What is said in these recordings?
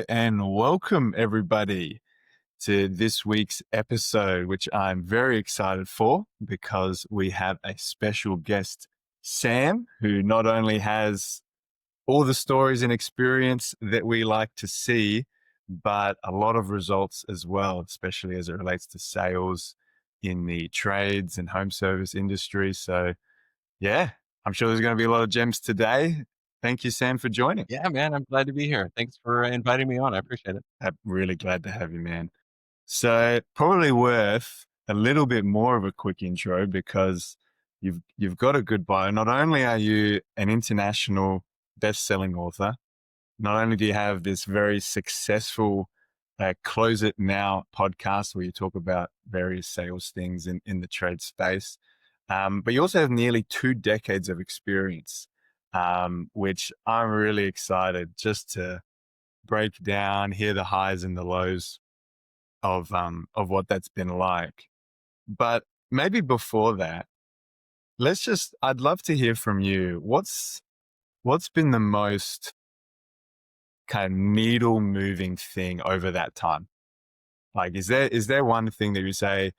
and welcome everybody to this week's episode, which I'm very excited for because we have a special guest, Sam, who not only has all the stories and experience that we like to see, but a lot of results as well, especially as it relates to sales in the trades and home service industry. So, yeah, I'm sure there's going to be a lot of gems today. Thank you, Sam, for joining. Yeah, man, I'm glad to be here. Thanks for inviting me on. I appreciate it. I'm really glad to have you, man. So probably worth a little bit more of a quick intro because you've got a good bio. Not only are you an international best-selling author, not only do you have this very successful Close It Now podcast where you talk about various sales things in the trade space, but you also have nearly 2 decades of experience, which I'm really excited just to break down, hear the highs and the lows of what that's been like. But maybe before that, I'd love to hear from you. What's been the most kind of needle moving thing over that time? Like, is there one thing that you say,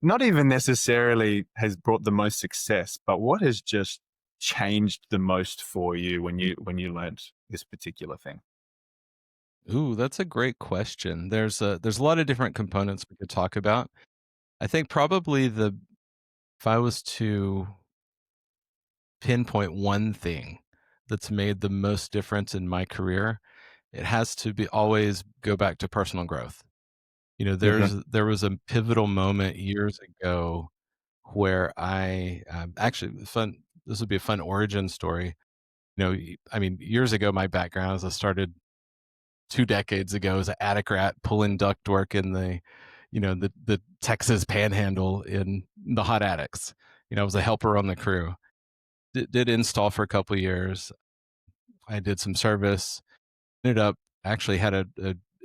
not even necessarily has brought the most success, but what has just changed the most for you when you learned this particular thing? Ooh, that's a great question. There's a lot of different components we could talk about. I think probably the if I was to pinpoint one thing that's made the most difference in my career, it has to be always go back to personal growth. You know, Okay. there was a pivotal moment years ago where I actually fun. This would be a fun origin story. I mean, years ago, my background is I started 2 decades ago as an attic rat pulling ductwork in the Texas Panhandle in the hot attics. I was a helper on the crew. Did install for a couple of years. I did some service. Ended up actually had a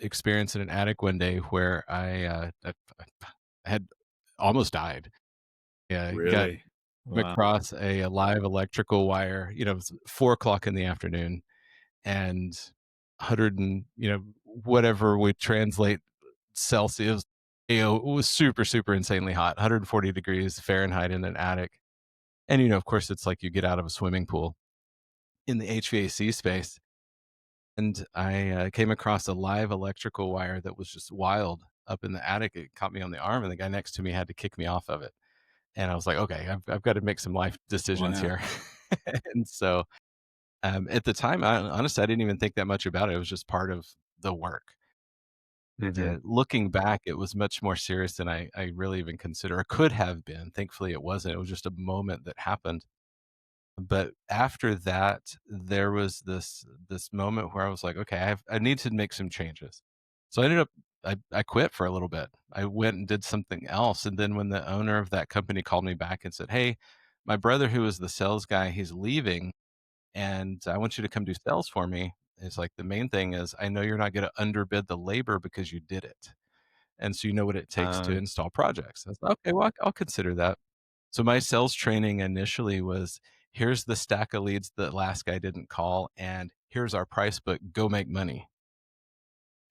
experience in an attic one day where I had almost died. Yeah, got Really? Wow. across a live electrical wire. It was 4 o'clock in the afternoon, and 100 and whatever we translate Celsius, it was super, super insanely hot, 140 degrees Fahrenheit in an attic. And, of course, it's like you get out of a swimming pool in the HVAC space. And I came across a live electrical wire that was just wild up in the attic. It caught me on the arm, and the guy next to me had to kick me off of it. And I was like, okay, I've got to make some life decisions Wow. here. And so at the time, honestly, I didn't even think that much about it. It was just part of the work. Hmm. Looking back, it was much more serious than I really even consider or could have been. Thankfully, it wasn't. It was just a moment that happened. But after that, there was this moment where I was like, okay, I need to make some changes. So I ended up I quit for a little bit. I went and did something else. And then when the owner of that company called me back and said, hey, my brother who was the sales guy, he's leaving and I want you to come do sales for me. It's like the main thing is I know you're not going to underbid the labor because you did it. And so you know what it takes to Uh, install projects. I was like, okay, well, I'll consider that. So my sales training initially was here's the stack of leads that last guy didn't call, and here's our price book. Go make money.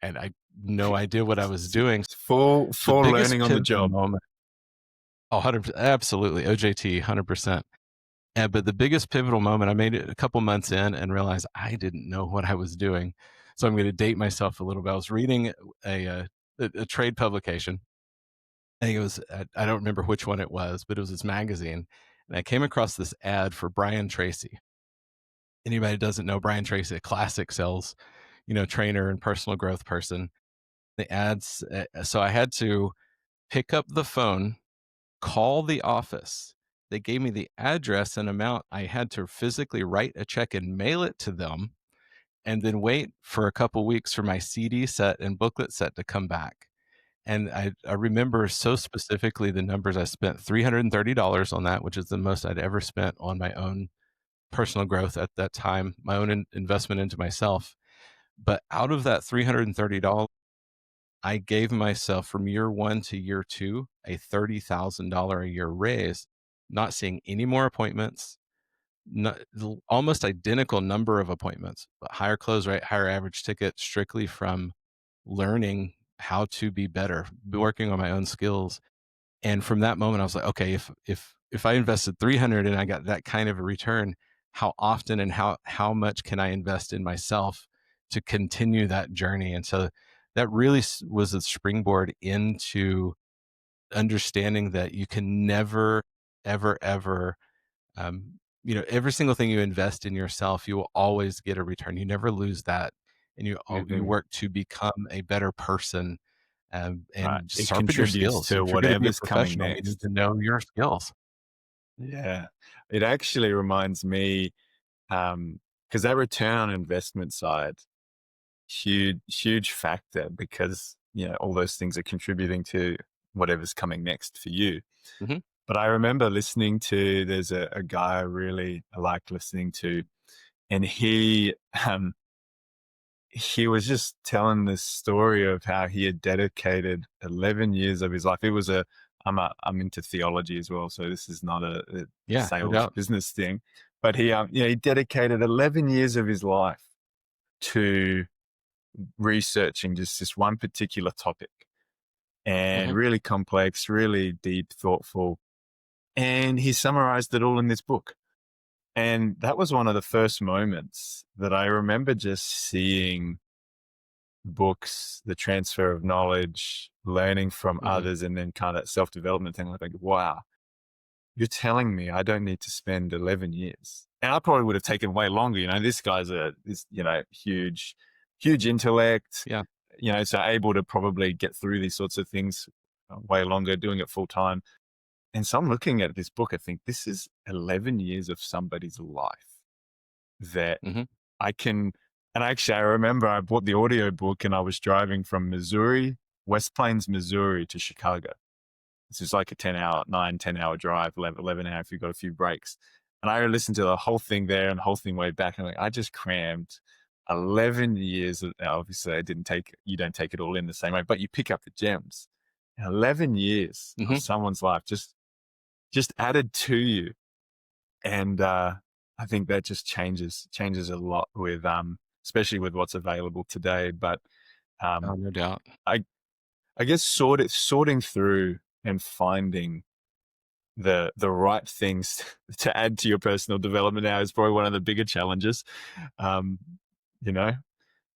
And I no idea what I was doing. The full biggest learning on the pivotal job. moment, 100 absolutely, OJT, 100%. But the biggest pivotal moment, I made it a couple months in and realized I didn't know what I was doing. So I'm going to date myself a little bit. I was reading a trade publication. I think it was, I don't remember which one it was, but it was this magazine. And I came across this ad for Brian Tracy. Anybody who doesn't know Brian Tracy, a classic sales, trainer and personal growth person. The ads. So I had to pick up the phone, call the office. They gave me the address and amount. I had to physically write a check and mail it to them, and then wait for a couple weeks for my CD set and booklet set to come back. And I remember so specifically the numbers I spent $330 on that, which is the most I'd ever spent on my own personal growth at that time, my own investment into myself. But out of that $330, I gave myself from year one to year two a $30,000 a year raise, not seeing any more appointments, almost identical number of appointments, but higher close rate, higher average ticket, strictly from learning how to be better, working on my own skills. And from that moment, I was like, okay, if I invested 300 and I got that kind of a return, how often and how much can I invest in myself to continue that journey? And so that really was a springboard into understanding that you can never, ever, ever, every single thing you invest in yourself, you will always get a return. You never lose that, and you Mhm. work to become a better person, Right. and just It sharpen your contributes skills. to If you're going to be a whatever's coming professional, you need next. to know your skills. Yeah. It actually reminds me, because that return on investment side, huge factor because, all those things are contributing to whatever's coming next for you. Hmm. But I remember listening to there's a guy I like listening to, and um, he was just telling this story of how he had dedicated 11 years of his life. I'm into theology as well, so this is not a Yeah, no sales doubt. business thing, but he dedicated 11 years of his life to researching just this one particular topic, and Hmm. really complex, really deep, thoughtful. And he summarized it all in this book. And that was one of the first moments that I remember just seeing books, the transfer of knowledge, learning from Hmm. others, and then kind of self development thing. Like, wow, you're telling me I don't need to spend 11 years. And I probably would have taken way longer. This guy's huge intellect, Yeah. so able to probably get through these sorts of things way longer, doing it full time. And so I'm looking at this book, I think this is 11 years of somebody's life that Hmm. I can. And actually, I remember I bought the audio book and I was driving from West Plains, Missouri to Chicago. This is like a 10 hour drive, 11 hour if you've got a few breaks. And I listened to the whole thing there and the whole thing way back. And I just crammed 11 years. Now, obviously, you don't take it all in the same way, but you pick up the gems. 11 years of Hmm. someone's life just added to you. And I think that just changes a lot with especially with what's available today. But Oh, um, no doubt. I I guess sorting through and finding the right things to add to your personal development now is probably one of the bigger challenges. Um, you know,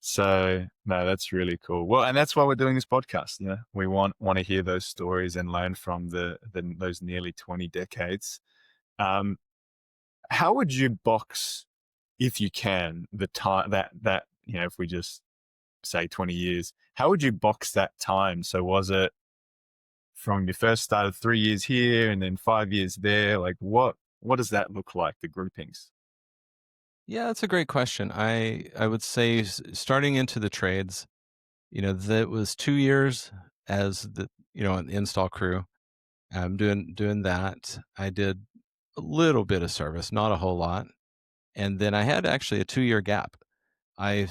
so no, that's really cool. Well, and that's why we're doing this podcast. We want to hear those stories and learn from those nearly 20 decades. Um, how would you box, if you can, the time that if we just say 20 years, how would you box that time? So was it from you first started 3 years here and then 5 years there? Like what does that look like, the groupings? Yeah, that's a great question. I would say starting into the trades, that was 2 years as an install crew. Doing that. I did a little bit of service, not a whole lot, and then I had actually a 2-year gap. I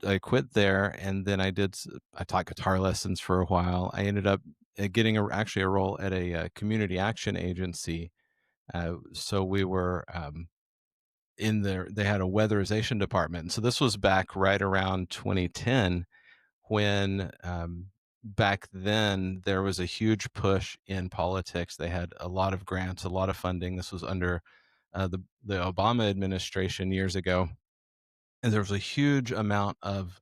I quit there, and then I taught guitar lessons for a while. I ended up getting actually a role at a community action agency. So we were in there. They had a weatherization department. And so this was back right around 2010 when back then there was a huge push in politics. They had a lot of grants, a lot of funding. This was under the Obama administration years ago, and there was a huge amount of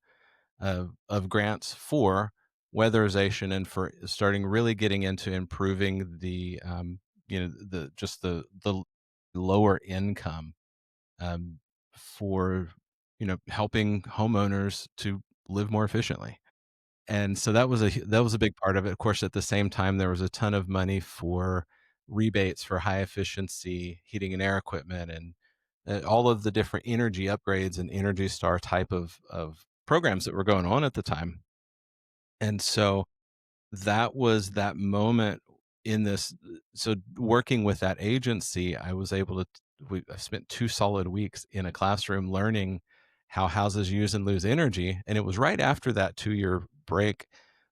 grants for weatherization and for starting really getting into improving the lower income, um, for helping homeowners to live more efficiently. And so that was a big part of it. Of course, at the same time, there was a ton of money for rebates for high efficiency heating and air equipment, and all of the different energy upgrades and Energy Star type of programs that were going on at the time. And so that was that moment in this. So working with that agency, I was able to. I spent 2 solid weeks in a classroom learning how houses use and lose energy, and it was right after that 2-year break.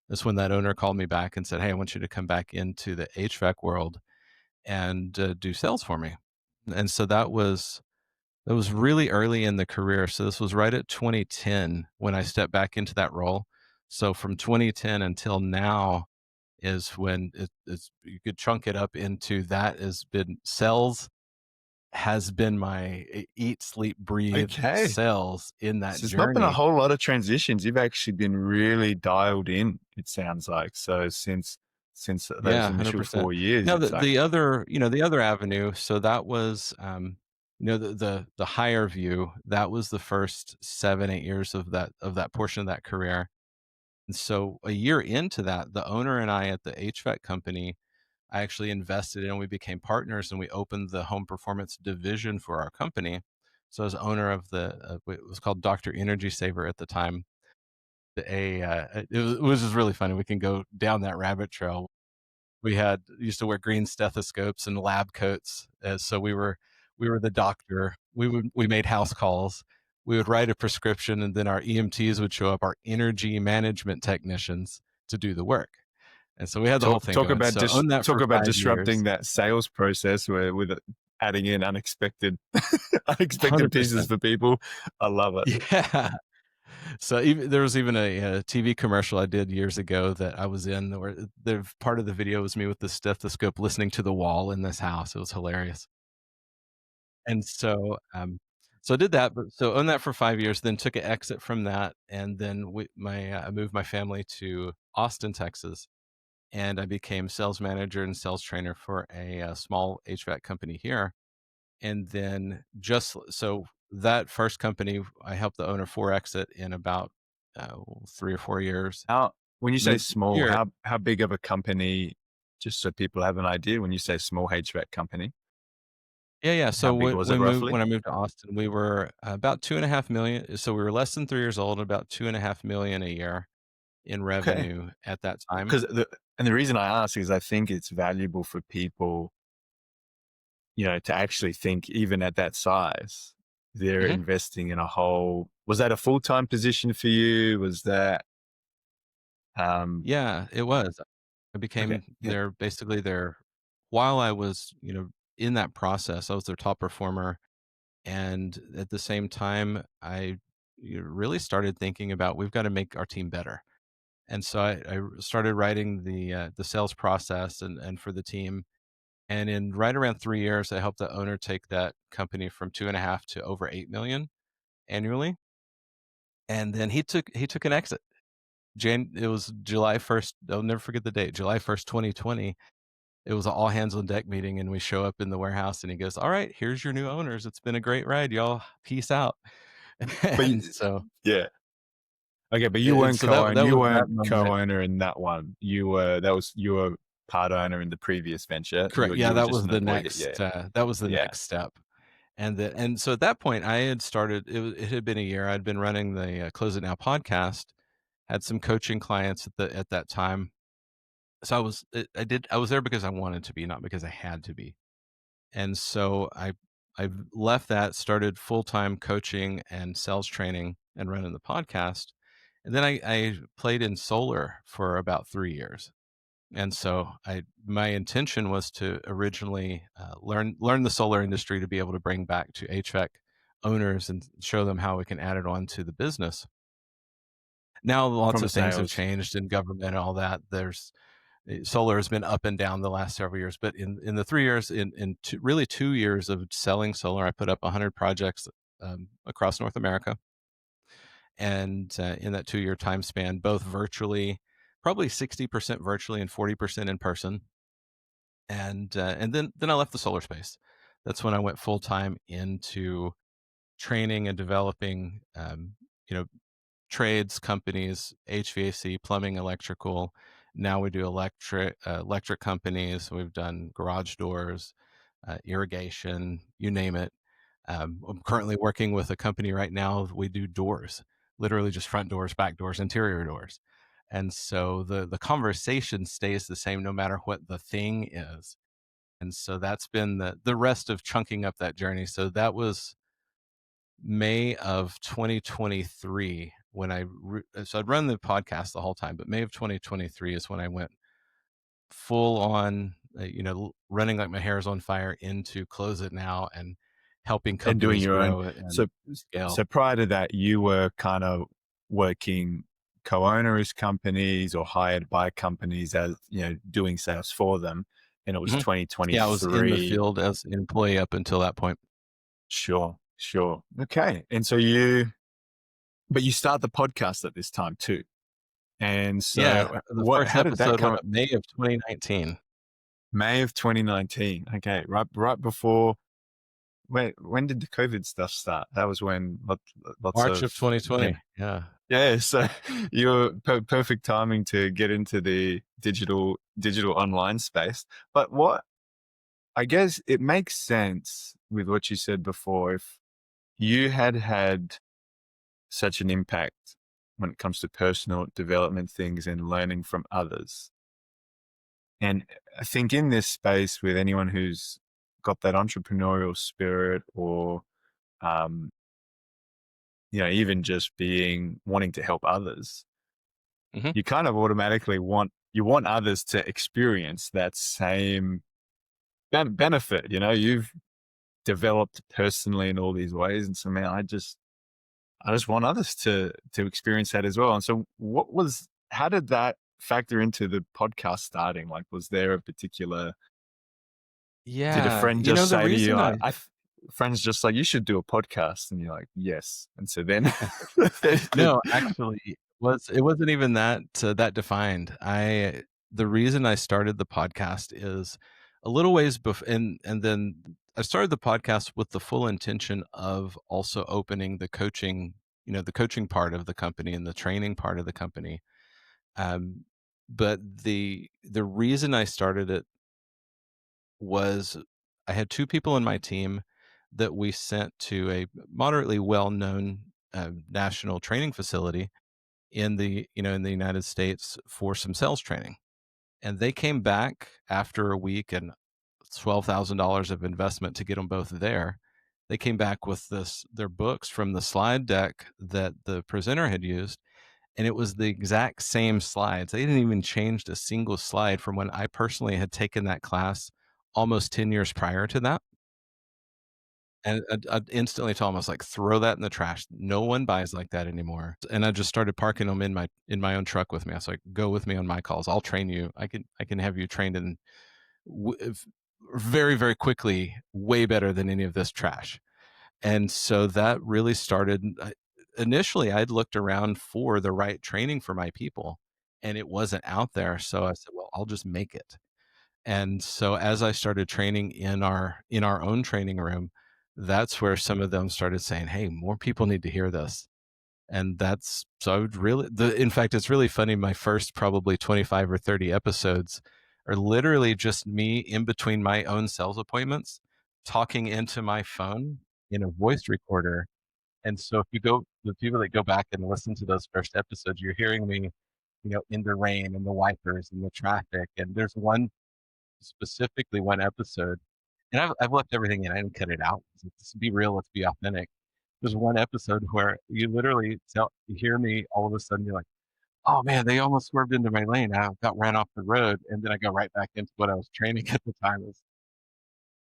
That's when that owner called me back and said, "Hey, I want you to come back into the HVAC world and do sales for me." And so that was really early in the career. So this was right at 2010 when I stepped back into that role. So from 2010 until now is when it's you could chunk it up into that has been sales has been my eat, sleep, breathe Okay. sales in that So there's not been a journey. whole lot of transitions. You've actually been really dialed in, it sounds like. So since Yeah, those initial 100%. 4 years, Now it's like, the other, the other avenue, so that was, the higher view, that was the first 7, 8 years of that portion of that career. And so a year into that, the owner and I at the HVAC company, I actually invested in, and we became partners, and we opened the home performance division for our company. So as owner of it was called Dr. Energy Saver at the time. It was just really funny. We can go down that rabbit trail. We used to wear green stethoscopes and lab coats, so we were the doctor. We made house calls. We would write a prescription, and then our EMTs would show up, our energy management technicians, to do the work. And so we had the whole thing going. So owned that talk for about 5 disrupting years. that sales process where with adding in unexpected unexpected pieces 100%. for people. I love it. Yeah. So even there was even a TV commercial I did years ago that I was in where the part of the video was me with the stethoscope listening to the wall in this house. It was hilarious. And so I did that, but so owned that for 5 years, then took an exit from that, and then I moved my family to Austin, Texas, and I became sales manager and sales trainer for a small HVAC company here. And then just so that first company, I helped the owner 4 exit in about 3 or 4 years. How when you say Moved small, here. how big of a company, just so people have an idea, when you say small HVAC company, Yeah, yeah. how So big when was it we moved roughly? when I moved to Austin, we were about 2.5 million. So we were less than 3 years old, about 2.5 million a year in Okay. revenue at that time. Because the reason I ask is I think it's valuable for people, to actually think even at that size, they're Mhm. investing in a whole. Was that a full-time position for you? Was that, um Yeah, it was. I okay, became yeah. their while I was, in that process, I was their top performer. And at the same time, really started thinking about we've got to make our team better. And so I started writing the sales process and for the team. And in right around 3 years, I helped the owner take that company from 2.5 to over 8 million annually. And then he took an exit. It was July 1st. I'll never forget the date. July 1st, 2020. It was an all hands on deck meeting, and we show up in the warehouse, and he goes, "All right, here's your new owners. It's been a great ride, y'all. Peace out." But and so yeah. Okay, but and so that you was that weren't moment. co-owner in that one. You were part owner in the previous venture. Correct. Yeah, You were just an employee. Yeah, that was the yeah. next step. And so at that point, I had started. It had been a year. I'd been running the Close It Now podcast. Had some coaching clients at that time. So I was there because I wanted to be, not because I had to be. And so I left that, started full time coaching and sales training and running the podcast. And then I played in solar for about 3 years. And so my intention was to originally learn the solar industry to be able to bring back to HVAC owners and show them how we can add it on to the business. Now lots From a of things have sales. changed in government and all that. Solar has been up and down the last several years, but in the 3 years, really 2 years of selling solar, I put up 100 projects across North America. And in that 2 year time span, both virtually, probably 60% virtually and 40% in person. And then I left the solar space. That's when I went full time into training and developing, you know, trades, companies, HVAC, plumbing, electrical. Now we do electric companies. We've done garage doors, irrigation, you name it. I'm currently working with a company right now. We do doors, literally just front doors, back doors, interior doors. And so the conversation stays the same no matter what the thing is. And so that's been the rest of chunking up that journey. So that was May of 2023 when so I'd run the podcast the whole time, but May of 2023 is when I went full on running like my hair is on fire into Close It Now and helping And doing companies your own. grow and So, scale. so prior to that, you were kind of working co-owners companies or hired by companies as, doing sales for them. And it was Mhm. Yeah, I was in the 2023. field as an employee up until that point. Sure, sure. Okay. And so but you start the podcast at this time too. And Yeah, so the first how did that episode went come? up May of 2019. May of 2019. Okay. Right before, when did the COVID stuff start? That was when lots March of, of 2020. Yeah. yeah. So you were perfect timing to get into the digital online space. But I guess it makes sense with what you said before. If you had such an impact when it comes to personal development things and learning from others. And I think in this space, with anyone who's got that entrepreneurial spirit, or um, even just wanting to help others, Mhm. you kind of automatically want others to experience that same benefit. You've developed personally in all these ways, and so man, I just want others to experience that as well. And so, how did that factor into the podcast starting? Like, was there a particular? Did a Yeah, friend just the say to you, reason friends just like, you should do a podcast, and you're like, yes. And so then, no, actually, it wasn't even that defined. The reason I started the podcast is a little ways and then I started the podcast with the full intention of also opening the coaching part of the company and the training part of the company. Um, but the reason I started it was I had two people in my team that we sent to a moderately well-known national training facility in the United States for some sales training. And they came back after a week and $12,000 of investment to get them both there. They came back with their books from the slide deck that the presenter had used, and it was the exact same slides. They didn't even change a single slide from when I personally had taken that class almost 10 years prior to that. And I instantly told him, I was like, "Throw that in the trash. No one buys like that anymore." And I just started parking them in my own truck with me. I was like, "Go with me on my calls. I'll train you. I can have you trained in very, very quickly, way better than any of this trash." And so that really started. Initially, I'd looked around for the right training for my people, and it wasn't out there. So I said, "Well, I'll just make it." And so as I started training in our own training room, that's where some of them started saying, "Hey, more people need to hear this." And that's so I would really in fact, it's really funny. My first probably 25 or 30 episodes are literally just me in between my own sales appointments talking into my phone in a voice recorder. And so if you go the people that go back and listen to those first episodes, you're hearing me, in the rain and the wipers and the traffic. And there's specifically one episode, and I've left everything in. I didn't cut it out. Let's be real. Let's be authentic. There's one episode where you literally you hear me all of a sudden. You're like, "Oh man, they almost swerved into my lane. I got ran off the road," and then I go right back into what I was training at the time.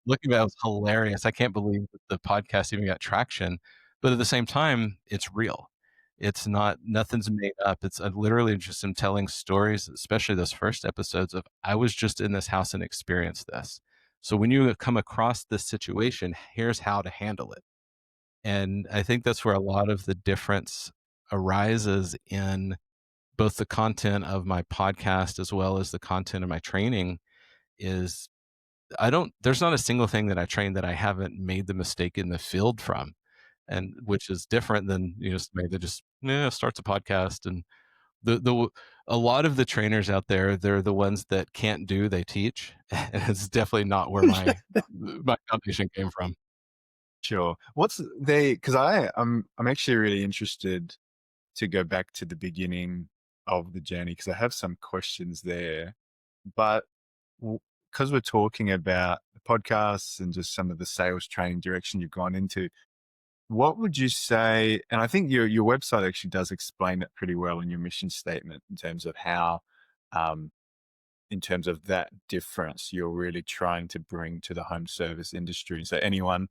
Looking back, it was hilarious. I can't believe that the podcast even got traction, but at the same time, it's real. It's not nothing's made up. It's literally just am telling stories, especially those first episodes of I was just in this house and experienced this. So when you come across this situation, here's how to handle it. And I think that's where a lot of the difference arises in both the content of my podcast as well as the content of my training is I don't there's not a single thing that I train that I haven't made the mistake in the field from, and which is different than, somebody that just, starts a podcast. And the a lot of the trainers out there, they're the ones that can't do, they teach, and it's definitely not where my foundation came from. Sure. Because I'm actually really interested to go back to the beginning of the journey, because I have some questions there. But because we're talking about the podcasts and just some of the sales training direction you've gone into, what would you say? And I think your website actually does explain it pretty well in your mission statement in terms of how in terms of that difference you're really trying to bring to the home service industry. So anyone,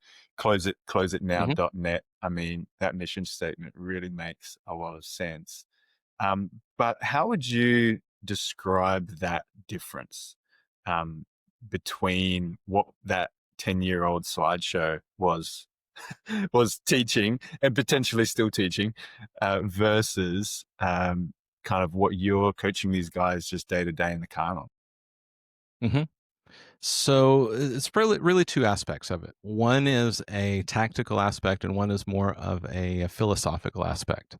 Mhm. closeitnow.net. I mean, that mission statement really makes a lot of sense. But how would you describe that difference um, between what that 10-year-old slideshow was teaching and potentially still teaching versus kind of what you're coaching these guys just day to day in the car on? Mhm. So it's really two aspects of it. One is a tactical aspect, and one is more of a philosophical aspect.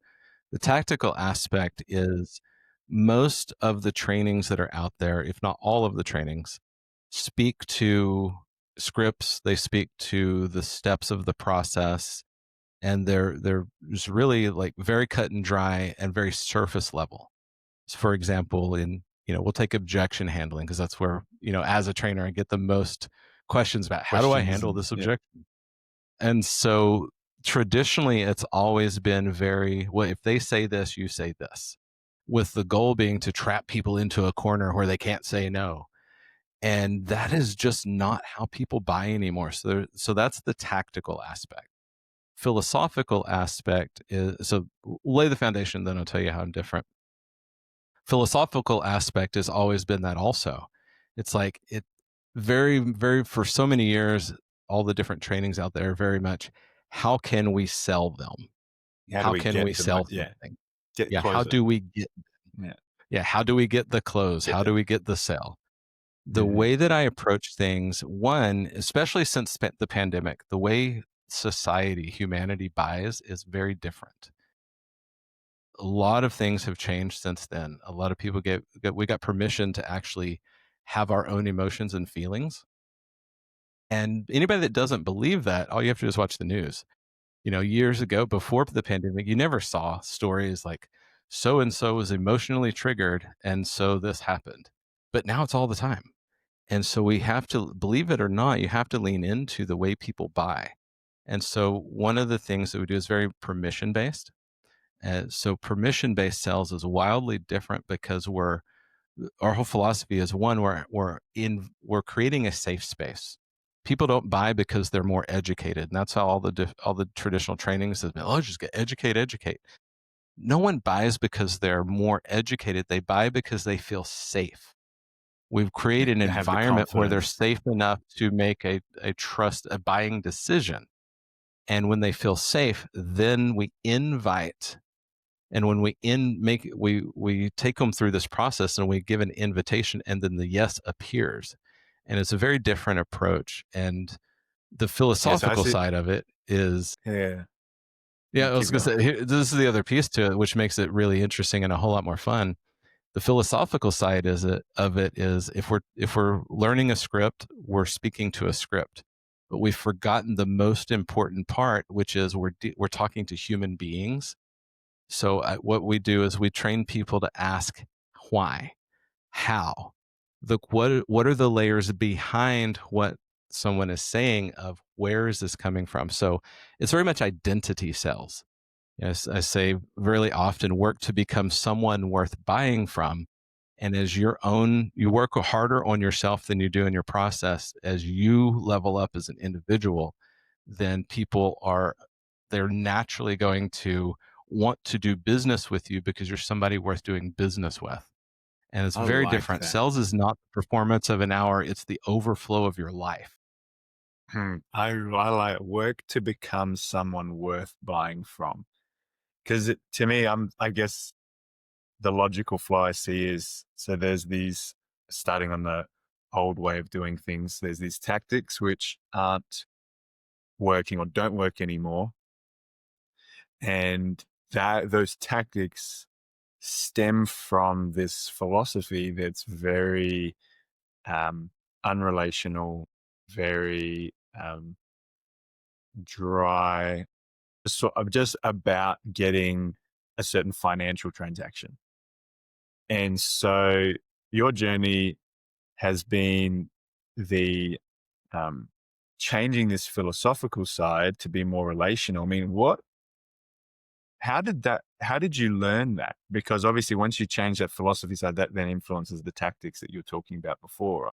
The tactical aspect is most of the trainings that are out there, if not all of the trainings, speak to scripts. They speak to the steps of the process, and they're just really like very cut and dry and very surface level. So for example, we'll take objection handling because that's where, as a trainer, I get the most questions about how do I Questions handle and this yeah, objection. And so traditionally, it's always been very well, if they say this, you say this, with the goal being to trap people into a corner where they can't say no. And that is just not how people buy anymore. So that's the tactical aspect. Philosophical aspect is, so lay the foundation, then I'll tell you how I'm different. Philosophical aspect has always been that also. It's like it very, very, for so many years, all the different trainings out there, very much, how can we sell them? how do How we can we get the sell yeah, something? get Yeah. How close it? do we get, Yeah, yeah. How do we get the close? get How do them. we get the sale? The Hmm. way that I approach things, one, especially since the pandemic, the way society, humanity buys is very different. A lot of things have changed since then. A lot of people we got permission to actually have our own emotions and feelings. And anybody that doesn't believe that, all you have to do is watch the news. Years ago, before the pandemic, you never saw stories like so and so was emotionally triggered, and so this happened. But now it's all the time. And so we have to, believe it or not, you have to lean into the way people buy. And so one of the things that we do is very permission based. So permission based sales is wildly different because our whole philosophy is one, we're creating a safe space. People don't buy because they're more educated, and that's how all the traditional trainings has been. Oh, just get educate. No one buys because they're more educated. They buy because they feel safe. We've They, created an they have the environment where they're confidence. safe enough to make a buying decision. And when they feel safe, then we invite. And when we take them through this process and we give an invitation, and then the yes appears. And it's a very different approach. And the Yes, I philosophical see. side of it is, Yeah, yeah, you I keep was going to going. say, this is the other piece to it, which makes it really interesting and a whole lot more fun. The philosophical side of it is, if we're learning a script, we're speaking to a script, but we've forgotten the most important part, which is we're talking to human beings. So what we do is we train people to ask why, how, what are the layers behind what someone is saying, of where is this coming from. So it's very much identity sales. Yes, I say really often, work to become someone worth buying from. And as you work harder on yourself than you do in your process, as you level up as an individual, then they're naturally going to want to do business with you because you're somebody worth doing business with. And it's I very like different. that. Sales is not the performance of an hour, it's the overflow of your life. I like work to become someone worth buying from. Because to me, I guess the logical flow I see is, so there's these, starting on the old way of doing things, there's these tactics which aren't working or don't work anymore. And those tactics stem from this philosophy that's very um, unrelational, very dry, sort of just about getting a certain financial transaction. And so your journey has been the um, changing this philosophical side to be more relational. I mean, how did you learn that? Because obviously once you change that philosophy side, that then influences the tactics that you were talking about before.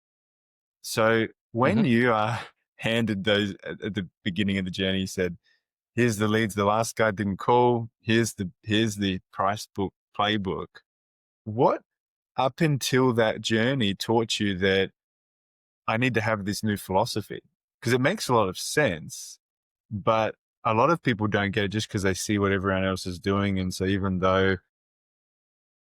So when Mhm. you are handed those at the beginning of the journey, you said, here's the leads, the last guy didn't call, here's the price book playbook. What up until that journey taught you that I need to have this new philosophy? Because it makes a lot of sense, but a lot of people don't get it just because they see what everyone else is doing. And so even though,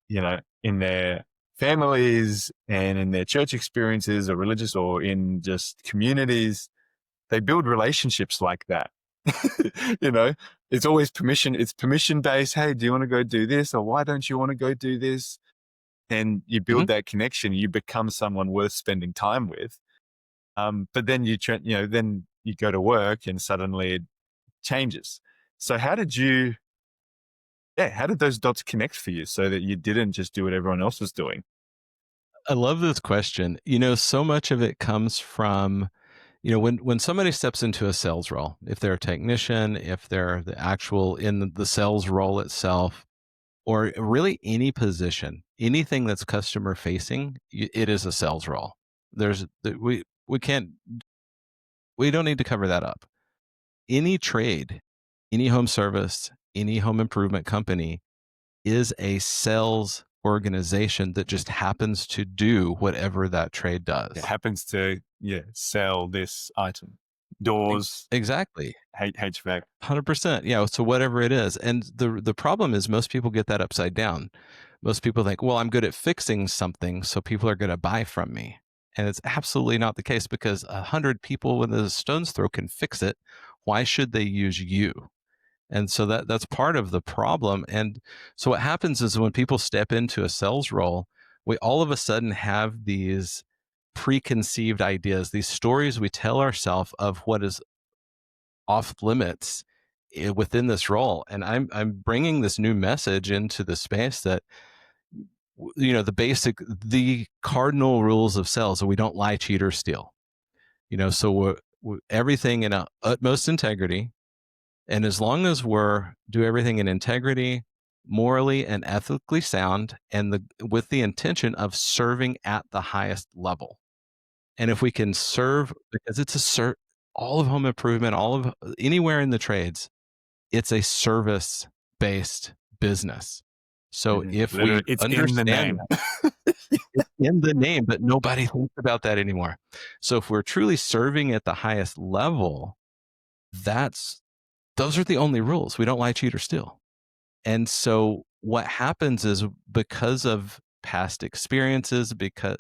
in their families and in their church experiences or religious or in just communities, they build relationships like that. you know, it's always permission. It's permission based. Hey, do you want to go do this? Or why don't you want to go do this? And you Mhm. build that connection. You become someone worth spending time with. But then then you go to work and suddenly it changes. So how did those dots connect for you so that you didn't just do what everyone else was doing? I love this question. So much of it comes from, when somebody steps into a sales role, if they're a technician, if they're the actual in the sales role itself, or really any position, anything that's customer facing, it is a sales role. We can't, we don't need to cover that up. Any trade, any home service, any home improvement company is a sales organization that just happens to do whatever that trade It does. happens to sell this item, doors, Exactly. HVAC. 100%. Yeah. So whatever it is. And the problem is most people get that upside down. Most people think, well, I'm good at fixing something, so people are going to buy from me. And it's absolutely not the case because 100 people within a stone's throw can fix it. Why should they use you? And so that's part of the problem. And so what happens is when people step into a sales role, we all of a sudden have these preconceived ideas, these stories we tell ourselves of what is off limits within this role. And I'm bringing this new message into the space that the cardinal rules of sales are we don't lie, cheat, or steal. So everything in a utmost integrity. And as long as we're do everything in integrity, morally and ethically sound, and with the intention of serving at the highest level. And if we can serve, because all of home improvement, all of anywhere in the trades, it's a service based business. So if Literally, we it's in the understand name. that, it's in the name, but nobody thinks about that anymore. So if we're truly serving at the highest level, that's those are the only rules. We don't lie, cheat, or steal. And so what happens is because of past experiences, because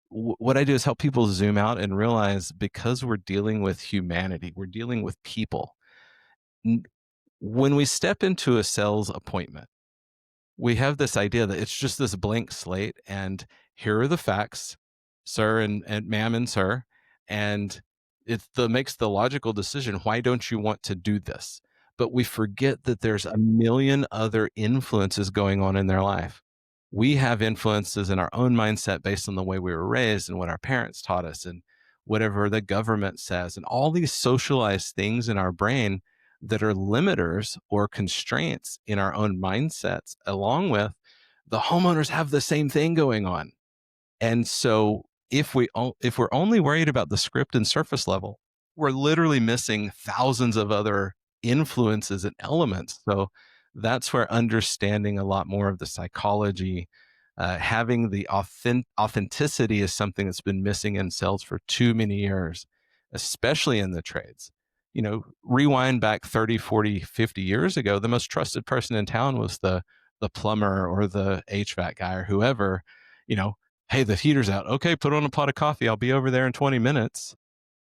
what I do is help people zoom out and realize because we're dealing with humanity, we're dealing with people. When we step into a sales appointment, we have this idea that it's just this blank slate and here are the facts, sir and ma'am and sir, and makes the logical decision, why don't you want to do this? But we forget that there's a million other influences going on in their life. We have influences in our own mindset based on the way we were raised and what our parents taught us and whatever the government says and all these socialized things in our brain that are limiters or constraints in our own mindsets, along with the homeowners have the same thing going on. And so if we're only worried about the script and surface level, we're literally missing thousands of other influences and elements. So that's where understanding a lot more of the psychology, having the authenticity is something that's been missing in sales for too many years, especially in the trades. Rewind back 30, 40, 50 years ago, the most trusted person in town was the plumber or the HVAC guy or whoever, you know, hey, the heater's out. Okay, put on a pot of coffee. I'll be over there in 20 minutes.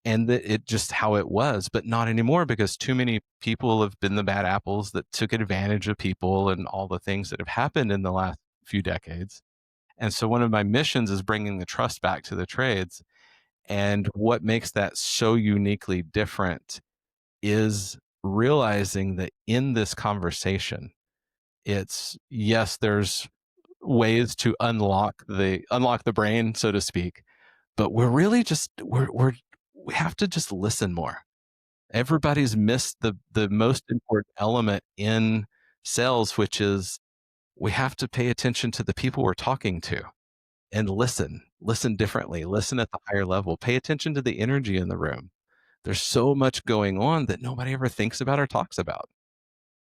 And it just how it was, but not anymore because too many people have been the bad apples that took advantage of people and all the things that have happened in the last few decades. And so one of my missions is bringing the trust back to the trades. And what makes that so uniquely different is realizing that in this conversation, it's yes, there's ways to unlock the brain, so to speak, but we're really just we have to just listen more Everybody's missed the most important element in sales, which is we have to pay attention to the people we're talking to and listen differently, listen at the higher level, pay attention to the energy in the room. There's so much going on that nobody ever thinks about or talks about.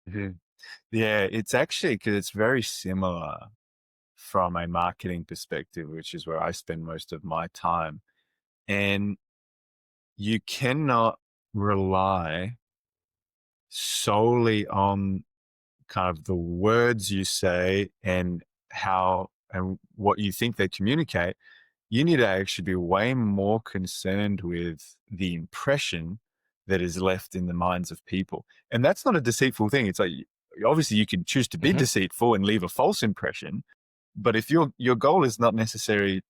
Mhm. Yeah, it's actually because it's very similar from a marketing perspective, which is where I spend most of my time. And you cannot rely solely on kind of the words you say and how and what you think they communicate. You need to actually be way more concerned with the impression that is left in the minds of people. And that's not a deceitful thing. It's like, obviously you can choose to be Mhm, deceitful and leave a false impression, but if your goal is not necessarily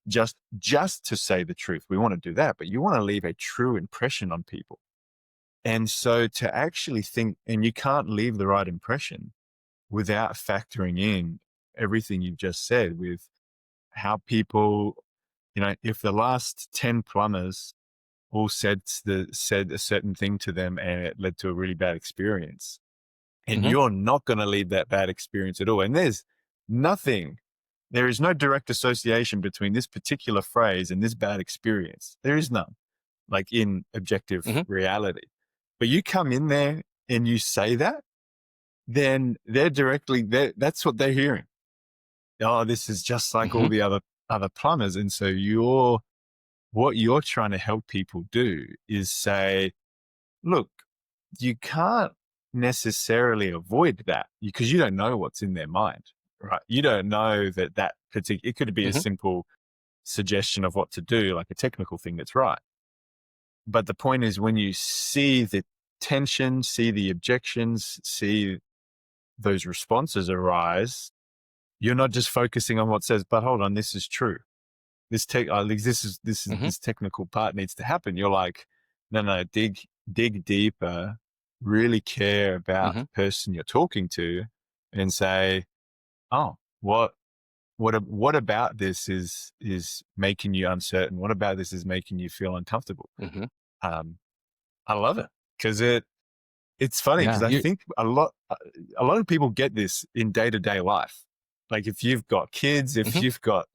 just to say the truth, we want to do that, but you want to leave a true impression on people. And so to actually think, and you can't leave the right impression without factoring in everything you've just said with how people, if the last 10 plumbers all said a certain thing to them and it led to a really bad experience, and mhm, you're not going to leave that bad experience at all. And nothing, there is no direct association between this particular phrase and this bad experience. There is none, like in objective mhm, reality. But you come in there and you say that, then that's what they're hearing. Oh, this is just like all mhm, the other plumbers. And so what you're trying to help people do is say, look, you can't necessarily avoid that because you don't know what's in their mind, right? You don't know that particular, it could be a mhm, simple suggestion of what to do, like a technical thing that's right. But the point is when you see the tension, see the objections, see those responses arise, you're not just focusing on what says, but hold on, this is true. mhm, This technical part needs to happen. You're like, no, no, dig deeper, really care about mhm, the person you're talking to, and say, oh, what about this is making you uncertain? What about this is making you feel uncomfortable? mhm. Um, I love it because it's funny Yeah, because I you think a lot of people get this in day to day life. Like if you've got kids, if mhm, you've got,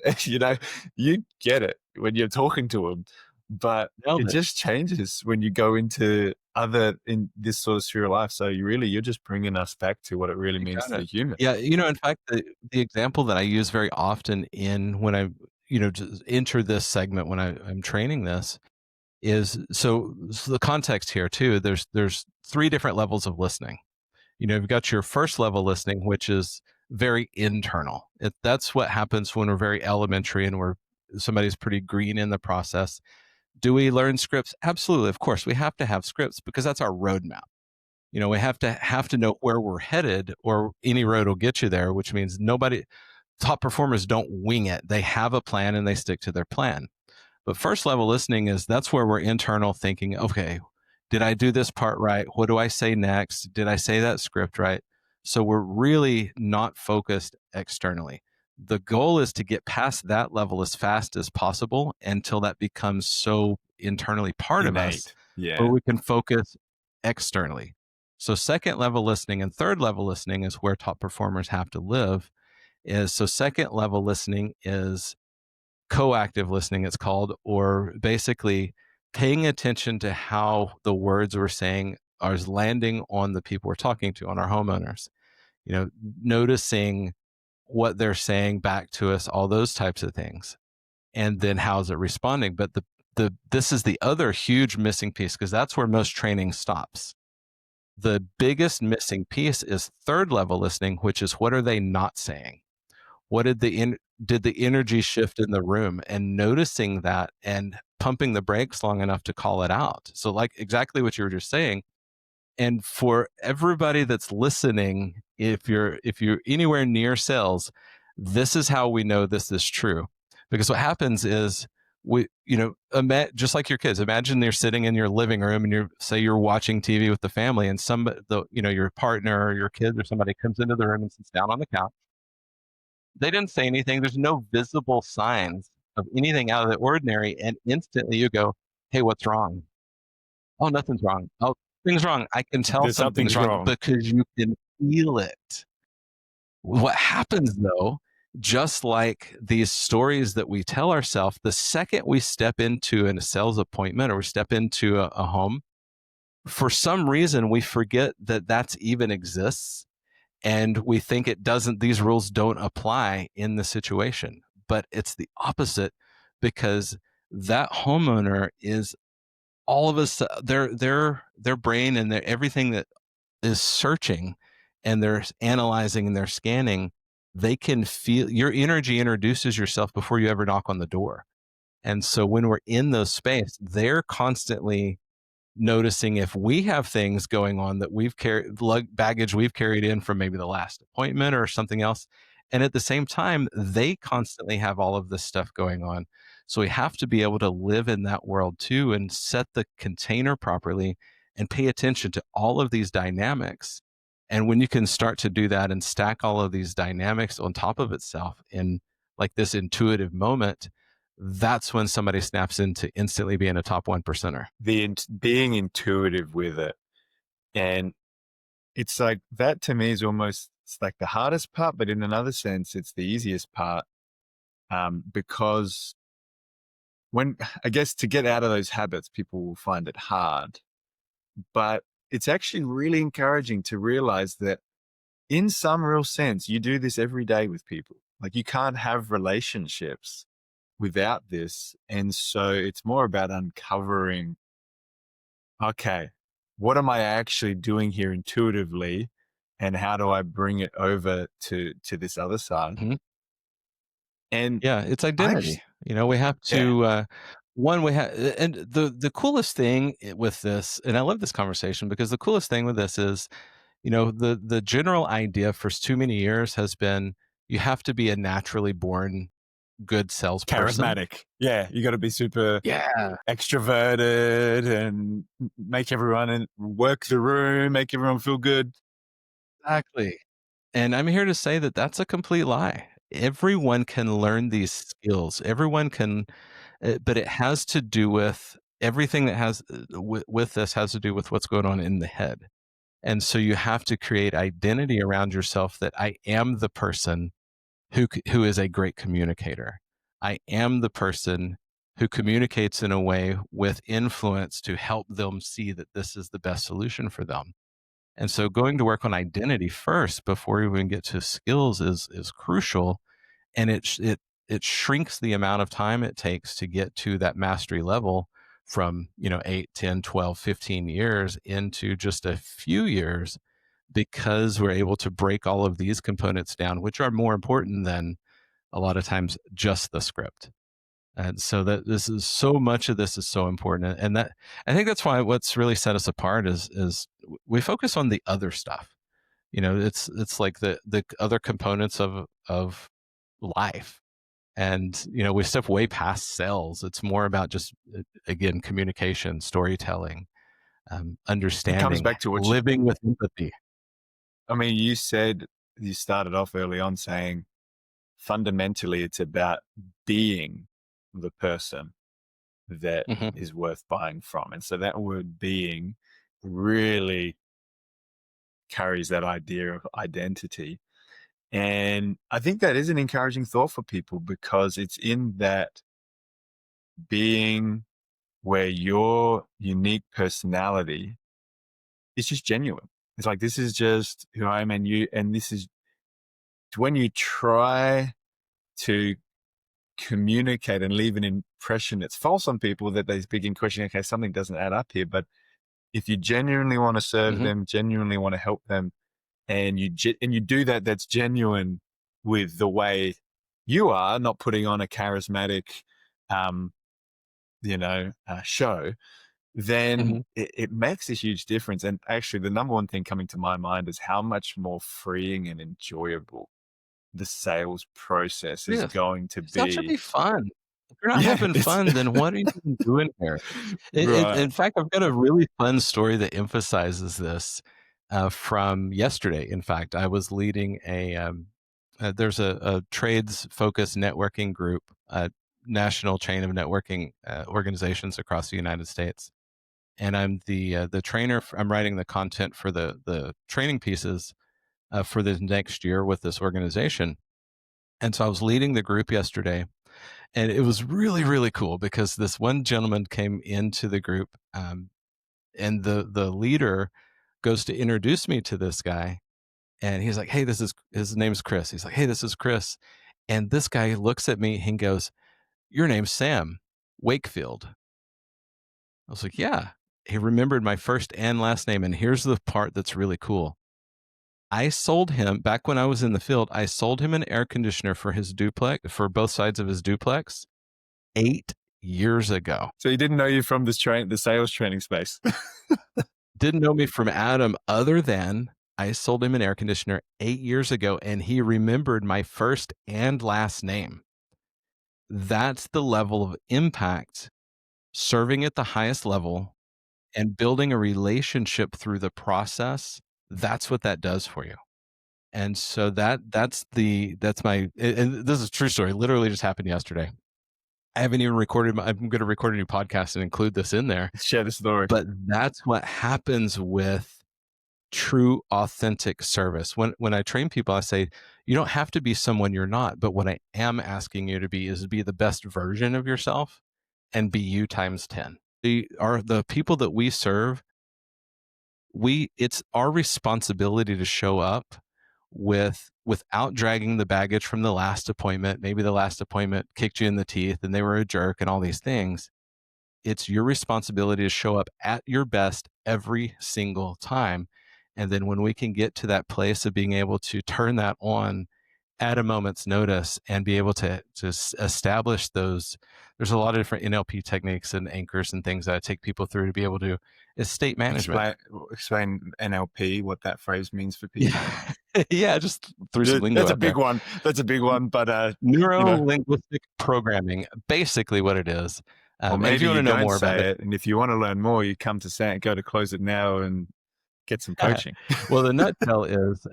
you get it when you're talking to them, but nailed it it. just changes when you go into in this sort of sphere of life. So you're just bringing us back to what it really You means got to it. be human. Yeah, in fact, the example that I use very often in when I, just enter this segment when I'm training this is so the context here too. There's three different levels of listening. You've got your first level listening, which is very internal. That's what happens when we're very elementary and somebody's pretty green in the process. Do we learn scripts? Absolutely, of course, we have to have scripts because that's our roadmap. We have to know where we're headed, or any road will get you there. Which means nobody top performers don't wing it. They have a plan and they stick to their plan. But first level listening is that's where we're internal thinking, okay, did I do this part right? What do I say next? Did I say that script right? So we're really not focused externally. The goal is to get past that level as fast as possible until that becomes so internally part of us Innate. where Yeah. we can focus externally. So second level listening and third level listening is where top performers have to live. Is so second level listening is coactive listening, it's called, or basically paying attention to how the words we're saying are landing on the people we're talking to, on our homeowners. You know, noticing what they're saying back to us, all those types of things, and then how's it responding. But the this is the other huge missing piece because that's where most training stops. The biggest missing piece is third level listening, which is what are they not saying? What did the energy shift in the room, and noticing that and pumping the brakes long enough to call it out. So like exactly what you were just saying. And for everybody that's listening, if you're anywhere near sales, this is how we know this is true. Because what happens is just like your kids, imagine you're sitting in your living room and you're watching TV with the family, and your partner or your kids or somebody comes into the room and sits down on the couch. They didn't say anything. There's no visible signs of anything out of the ordinary. And instantly you go, hey, what's wrong? Oh, nothing's wrong. Oh, something's wrong. I can tell something's Something's wrong wrong. because you can feel it. What happens though, just like these stories that we tell ourselves, the second we step into a sales appointment or we step into a home, for some reason we forget that that's even exists, and we think it doesn't, these rules don't apply in the situation. But it's the opposite, because that homeowner is all of us, their brain and their everything that is searching, and they're analyzing and they're scanning, they can feel your energy, introduces yourself before you ever knock on the door. And so when we're in those space, they're constantly noticing if we have things going on that we've carried, baggage we've carried in from maybe the last appointment or something else. And at the same time, they constantly have all of this stuff going on. So we have to be able to live in that world too and set the container properly and pay attention to all of these dynamics. And when you can start to do that and stack all of these dynamics on top of itself in like this intuitive moment, that's when somebody snaps into instantly being a top one percenter. Being intuitive with it. And it's like that to me is almost, it's like the hardest part, but in another sense, it's the easiest part. Because when, I guess, to get out of those habits, people will find it hard, but it's actually really encouraging to realize that in some real sense, you do this every day with people. Like you can't have relationships without this. And so it's more about uncovering, okay, what am I actually doing here intuitively? And how do I bring it over to this other side? Mhm. And Yeah, it's I identity. actually, You know, we have yeah, to one we have, and the coolest thing with this, and I love this conversation because the coolest thing with this is, you know, the general idea for too many years has been you have to be a naturally born good salesperson. charismatic. Yeah, you got to be super Yeah, extroverted and make everyone and work the room, make everyone feel good. exactly. And I'm here to say that that's a complete lie. Everyone can learn these skills. Everyone can, but it has to do with everything that has with this has to do with what's going on in the head. And so you have to create identity around yourself that I am the person who is a great communicator. I am the person who communicates in a way with influence to help them see that this is the best solution for them. And so going to work on identity first before we even get to skills is crucial, and it shrinks the amount of time it takes to get to that mastery level from, you know, 8, 10, 12, 15 years into just a few years, because we're able to break all of these components down, which are more important than a lot of times just the script. And so that this is so much of this is so important. And that I think that's why what's really set us apart is we focus on the other stuff. You know, it's like the other components of life. And you know, we step way past sales. It's more about just again communication, storytelling, It comes understanding, back to what you, living with empathy. I mean, you said, you started off early on saying fundamentally it's about being the person that Hmm. is worth buying from. And so that word being really carries that idea of identity. And I think that is an encouraging thought for people because it's in that being where your unique personality is just genuine. It's like, this is just who I am, and you, and this is when you try to communicate and leave an impression that's false on people, that they begin questioning, okay, something doesn't add up here. But if you genuinely want to serve Hmm. them, genuinely want to help them, and you do that, that's genuine with the way you are, not putting on a charismatic, um, show, then Hmm. it makes a huge difference. And actually, the number one thing coming to my mind is how much more freeing and enjoyable the sales process is Yes. going to Sales should be. be fun. If you're not Yeah, having it's fun, then what are you even doing here? right. In fact, I've got a really fun story that emphasizes this from yesterday. In fact, I was leading there's a trades focused networking group, a national chain of networking organizations across the United States. and I'm the trainer. I'm writing the content for the training pieces for the next year with this organization. And so I was leading the group yesterday, and it was really, really cool because this one gentleman came into the group, and the leader goes to introduce me to this guy, and he's like, "Hey, this is," his name's Chris. He's like, "Hey, this is Chris," and this guy looks at me and goes, "Your name's Sam Wakefield." I was like, "Yeah." He remembered my first and last name, and here's the part that's really cool. I sold him back when I was in the field. I sold him an air conditioner for his duplex, for both sides of his duplex, 8 years ago. So he didn't know you from the sales training space. Didn't know me from Adam, other than I sold him an air conditioner 8 years ago, and he remembered my first and last name. That's the level of impact, serving at the highest level and building a relationship through the process. That's what that does for you. And so that's my, and this is a true story. Literally just happened yesterday. I haven't even recorded. I'm going to record a new podcast and include this in there. Share the story. But that's what happens with true, authentic service. When I train people, I say, you don't have to be someone you're not. But what I am asking you to be is be the best version of yourself and be you times 10. The people that we serve, it's our responsibility to show up without dragging the baggage from the last appointment. Maybe the last appointment kicked you in the teeth and they were a jerk and all these things. It's your responsibility to show up at your best every single time. And then when we can get to that place of being able to turn that on at a moment's notice and be able to establish those, there's a lot of different NLP techniques and anchors and things that I take people through to be able to estate management. Explain NLP, what that phrase means for people. Yeah, yeah, just through some lingo. That's a big one. That's a big one. But neuro-linguistic programming, basically what it is. Or maybe if you want to know more about it, and if you want to learn more, you come to Sam, go to Close It Now and get some coaching. Well, the nutshell is,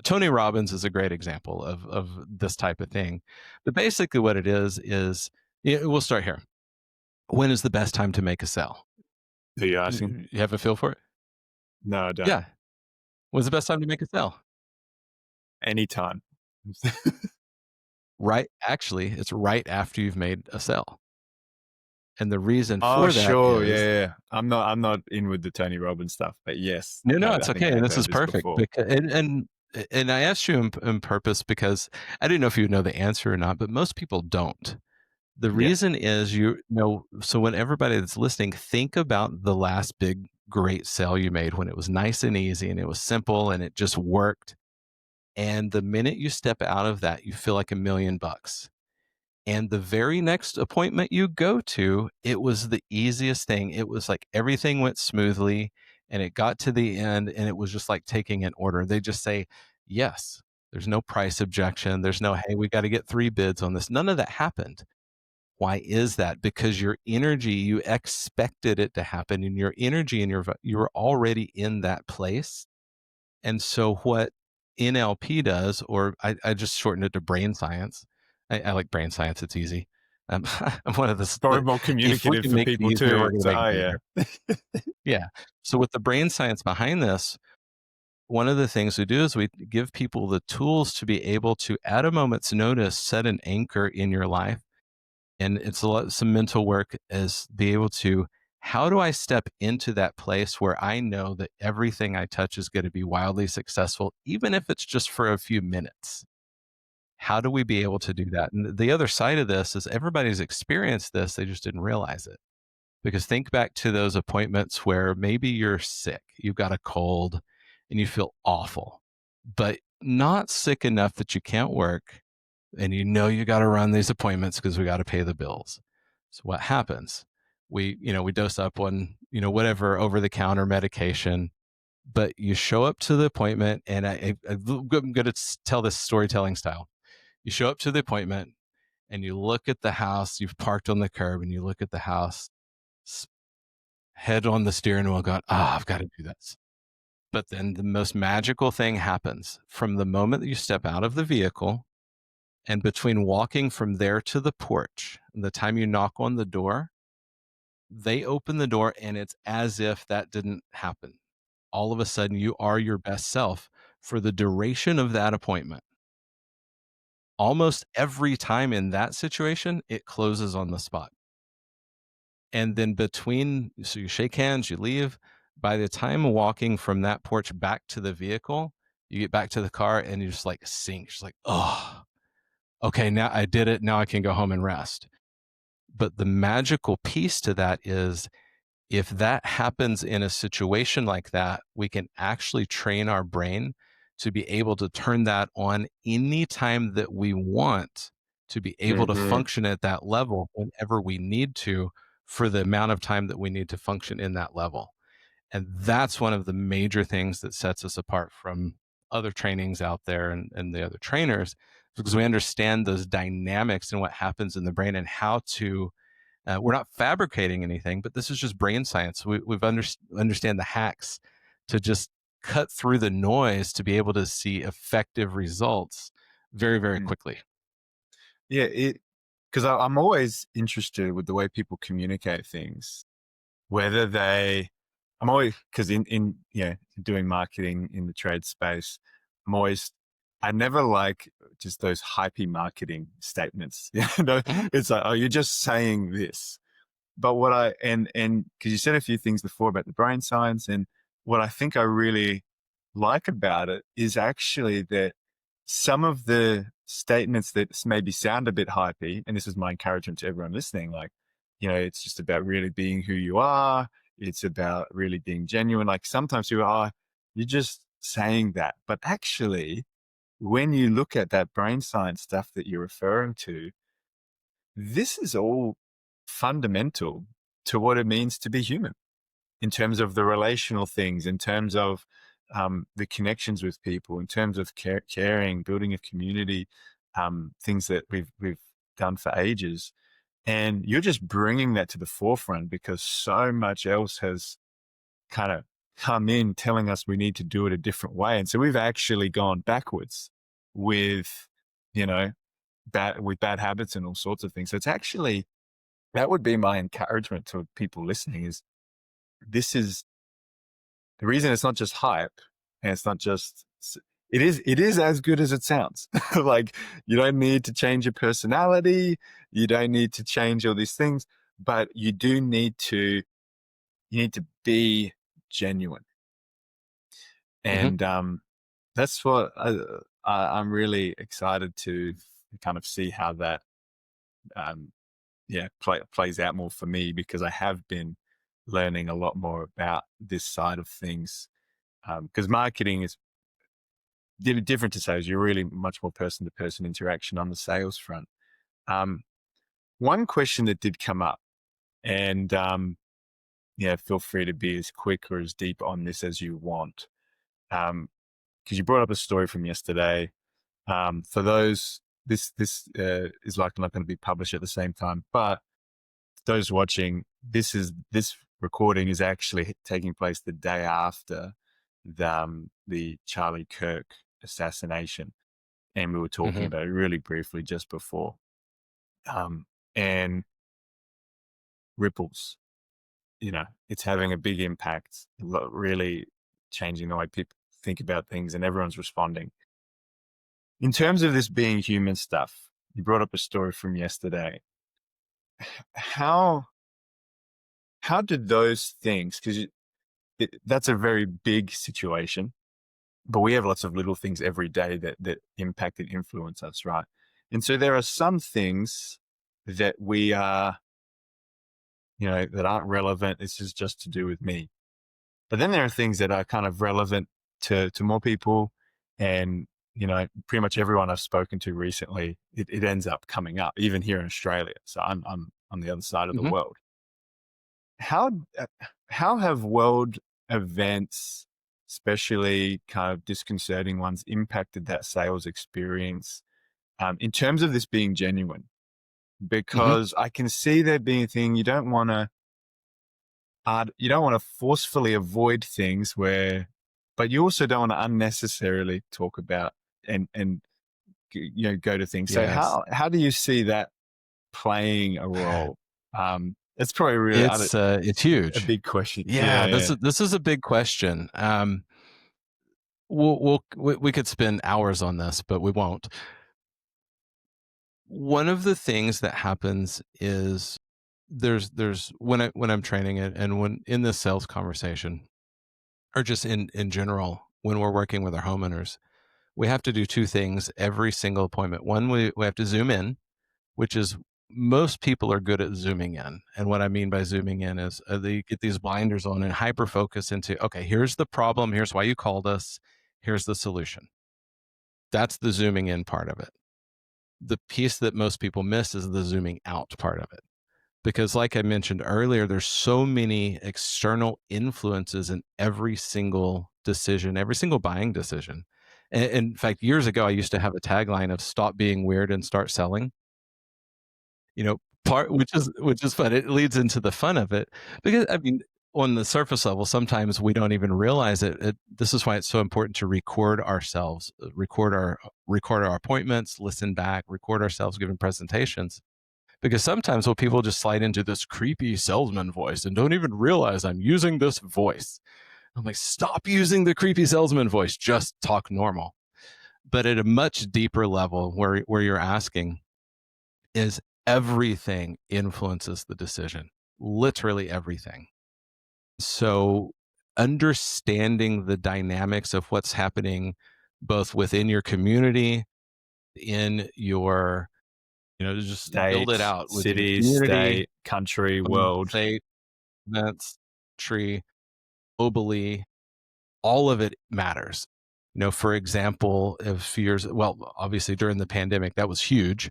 Tony Robbins is a great example of this type of thing. But basically what it is we'll start here. When is the best time to make a sell? Are you asking? You have a feel for it? No, I don't. Yeah. When's the best time to make a sell? Anytime. Right. Actually, it's right after you've made a sell. And the reason for that sure, is, yeah. I'm not in with the Tony Robbins stuff, but yes. No, it's okay. And this is perfect. And I asked you on purpose because I didn't know if you would know the answer or not, but most people don't. The reason is, so when everybody that's listening, think about the last big, great sale you made when it was nice and easy and it was simple and it just worked. And the minute you step out of that, you feel like $1,000,000. And the very next appointment you go to, it was the easiest thing. It was like everything went smoothly and it got to the end and it was just like taking an order. They just say, yes, there's no price objection. There's no, hey, we got to get 3 bids on this. None of that happened. Why is that? Because your energy, you expected it to happen, and your energy and you were already in that place. And so what NLP does, or I just shortened it to brain science. I like brain science. It's easy. I'm one of the probably more communicative for people too. Yeah. So with the brain science behind this, one of the things we do is we give people the tools to be able to, at a moment's notice, set an anchor in your life. And it's some mental work, is be able to, how do I step into that place where I know that everything I touch is going to be wildly successful, even if it's just for a few minutes? How do we be able to do that? And the other side of this is everybody's experienced this. They just didn't realize it. Because think back to those appointments where maybe you're sick, you've got a cold and you feel awful, but not sick enough that you can't work. And you got to run these appointments because we got to pay the bills. So what happens? We dose up on, whatever over-the-counter medication, but you show up to the appointment, and I'm going to tell this storytelling style. You show up to the appointment and you look at the house, you've parked on the curb, and you look at the house, head on the steering wheel going, I've got to do this. But then the most magical thing happens. From the moment that you step out of the vehicle, and between walking from there to the porch and the time you knock on the door, they open the door and it's as if that didn't happen. All of a sudden, you are your best self for the duration of that appointment. Almost every time in that situation, it closes on the spot. And then so you shake hands, you leave. By the time walking from that porch back to the vehicle, you get back to the car and you just like sink. Just like, oh, okay, now I did it. Now I can go home and rest. But the magical piece to that is if that happens in a situation like that, we can actually train our brain to be able to turn that on anytime that we want to be able to Mm-hmm. function at that level whenever we need to for the amount of time that we need to function in that level. And that's one of the major things that sets us apart from other trainings out there and the other trainers because we understand those dynamics and what happens in the brain and how to we're not fabricating anything, but this is just brain science. Understand the hacks to just cut through the noise to be able to see effective results very, very Mm. quickly. Yeah, because I'm always interested with the way people communicate things, whether they, I'm always, because doing marketing in the trade space, I'm always, I never like just those hypey marketing statements. Mhm, It's like, oh, you're just saying this. But what and because you said a few things before about the brain science, and what I think I really like about it is actually that some of the statements that maybe sound a bit hypey, and this is my encouragement to everyone listening, like, it's just about really being who you are. It's about really being genuine. Like sometimes you're just saying that. But actually, when you look at that brain science stuff that you're referring to, this is all fundamental to what it means to be human in terms of the relational things, in terms of the connections with people, in terms of caring, building a community, things that we've done for ages. And you're just bringing that to the forefront because so much else has kind of come in telling us we need to do it a different way. And so we've actually gone backwards with, you know, bad habits and all sorts of things. So it's actually, that would be my encouragement to people listening is this is the reason it's not just hype and it's not just, it is as good as it sounds. Like you don't need to change your personality. You don't need to change all these things, but you need to be genuine. mhm. And that's what I'm really excited to kind of see how that um, plays out more for me because I have been learning a lot more about this side of things. Because marketing is different to sales. You're really much more person to person interaction on the sales front. Um, One question that did come up, and feel free to be as quick or as deep on this as you want. Because you brought up a story from yesterday. For those, this is likely not going to be published at the same time, but those watching, this recording is actually taking place the day after the Charlie Kirk assassination, and we were talking Mhm. about it really briefly just before. And ripples, it's having a big impact, really changing the way people think about things, and everyone's responding. In terms of this being human stuff, you brought up a story from yesterday. How how did those things? Because that's a very big situation, but we have lots of little things every day that impact and influence us, right? And so there are some things that we are, that aren't relevant. This is just to do with me. But then there are things that are kind of relevant to more people, and pretty much everyone I've spoken to recently, it ends up coming up, even here in Australia. So I'm on the other side of the Mhm. world. How how have world events, especially kind of disconcerting ones, impacted that sales experience in terms of this being genuine? Mhm. Because I can see there being a thing you don't want to forcefully avoid things but you also don't want to unnecessarily talk about and go to things. So Yes. how do you see that playing a role? It's probably really It's a huge. big question. Yeah, Yeah. this is a big question. We could spend hours on this, but we won't. One of the things that happens is there's when I'm training it, and when in this sales conversation, or just in general, when we're working with our homeowners, we have to do two things every single appointment. One, we have to zoom in, which is most people are good at zooming in. And what I mean by zooming in is they get these blinders on and hyper focus into, okay, here's the problem. Here's why you called us. Here's the solution. That's the zooming in part of it. The piece that most people miss is the zooming out part of it. Because, like I mentioned earlier, there's so many external influences in every single decision, every single buying decision. And in fact, years ago, I used to have a tagline of "Stop being weird and start selling." You know, part which is fun. It leads into the fun of it because I mean, on the surface level, sometimes we don't even realize it. This is why it's so important to record ourselves, record our appointments, listen back, record ourselves giving presentations. Because sometimes when people just slide into this creepy salesman voice and don't even realize I'm using this voice, I'm like, stop using the creepy salesman voice. Just talk normal. But at a much deeper level, where you're asking, is everything influences the decision, literally everything. So understanding the dynamics of what's happening both within your community, in your, just build it State, out within your cities, community, state, country, world. state, events, tree, globally, all of it matters. For example, a few years, well, obviously during the pandemic, that was huge,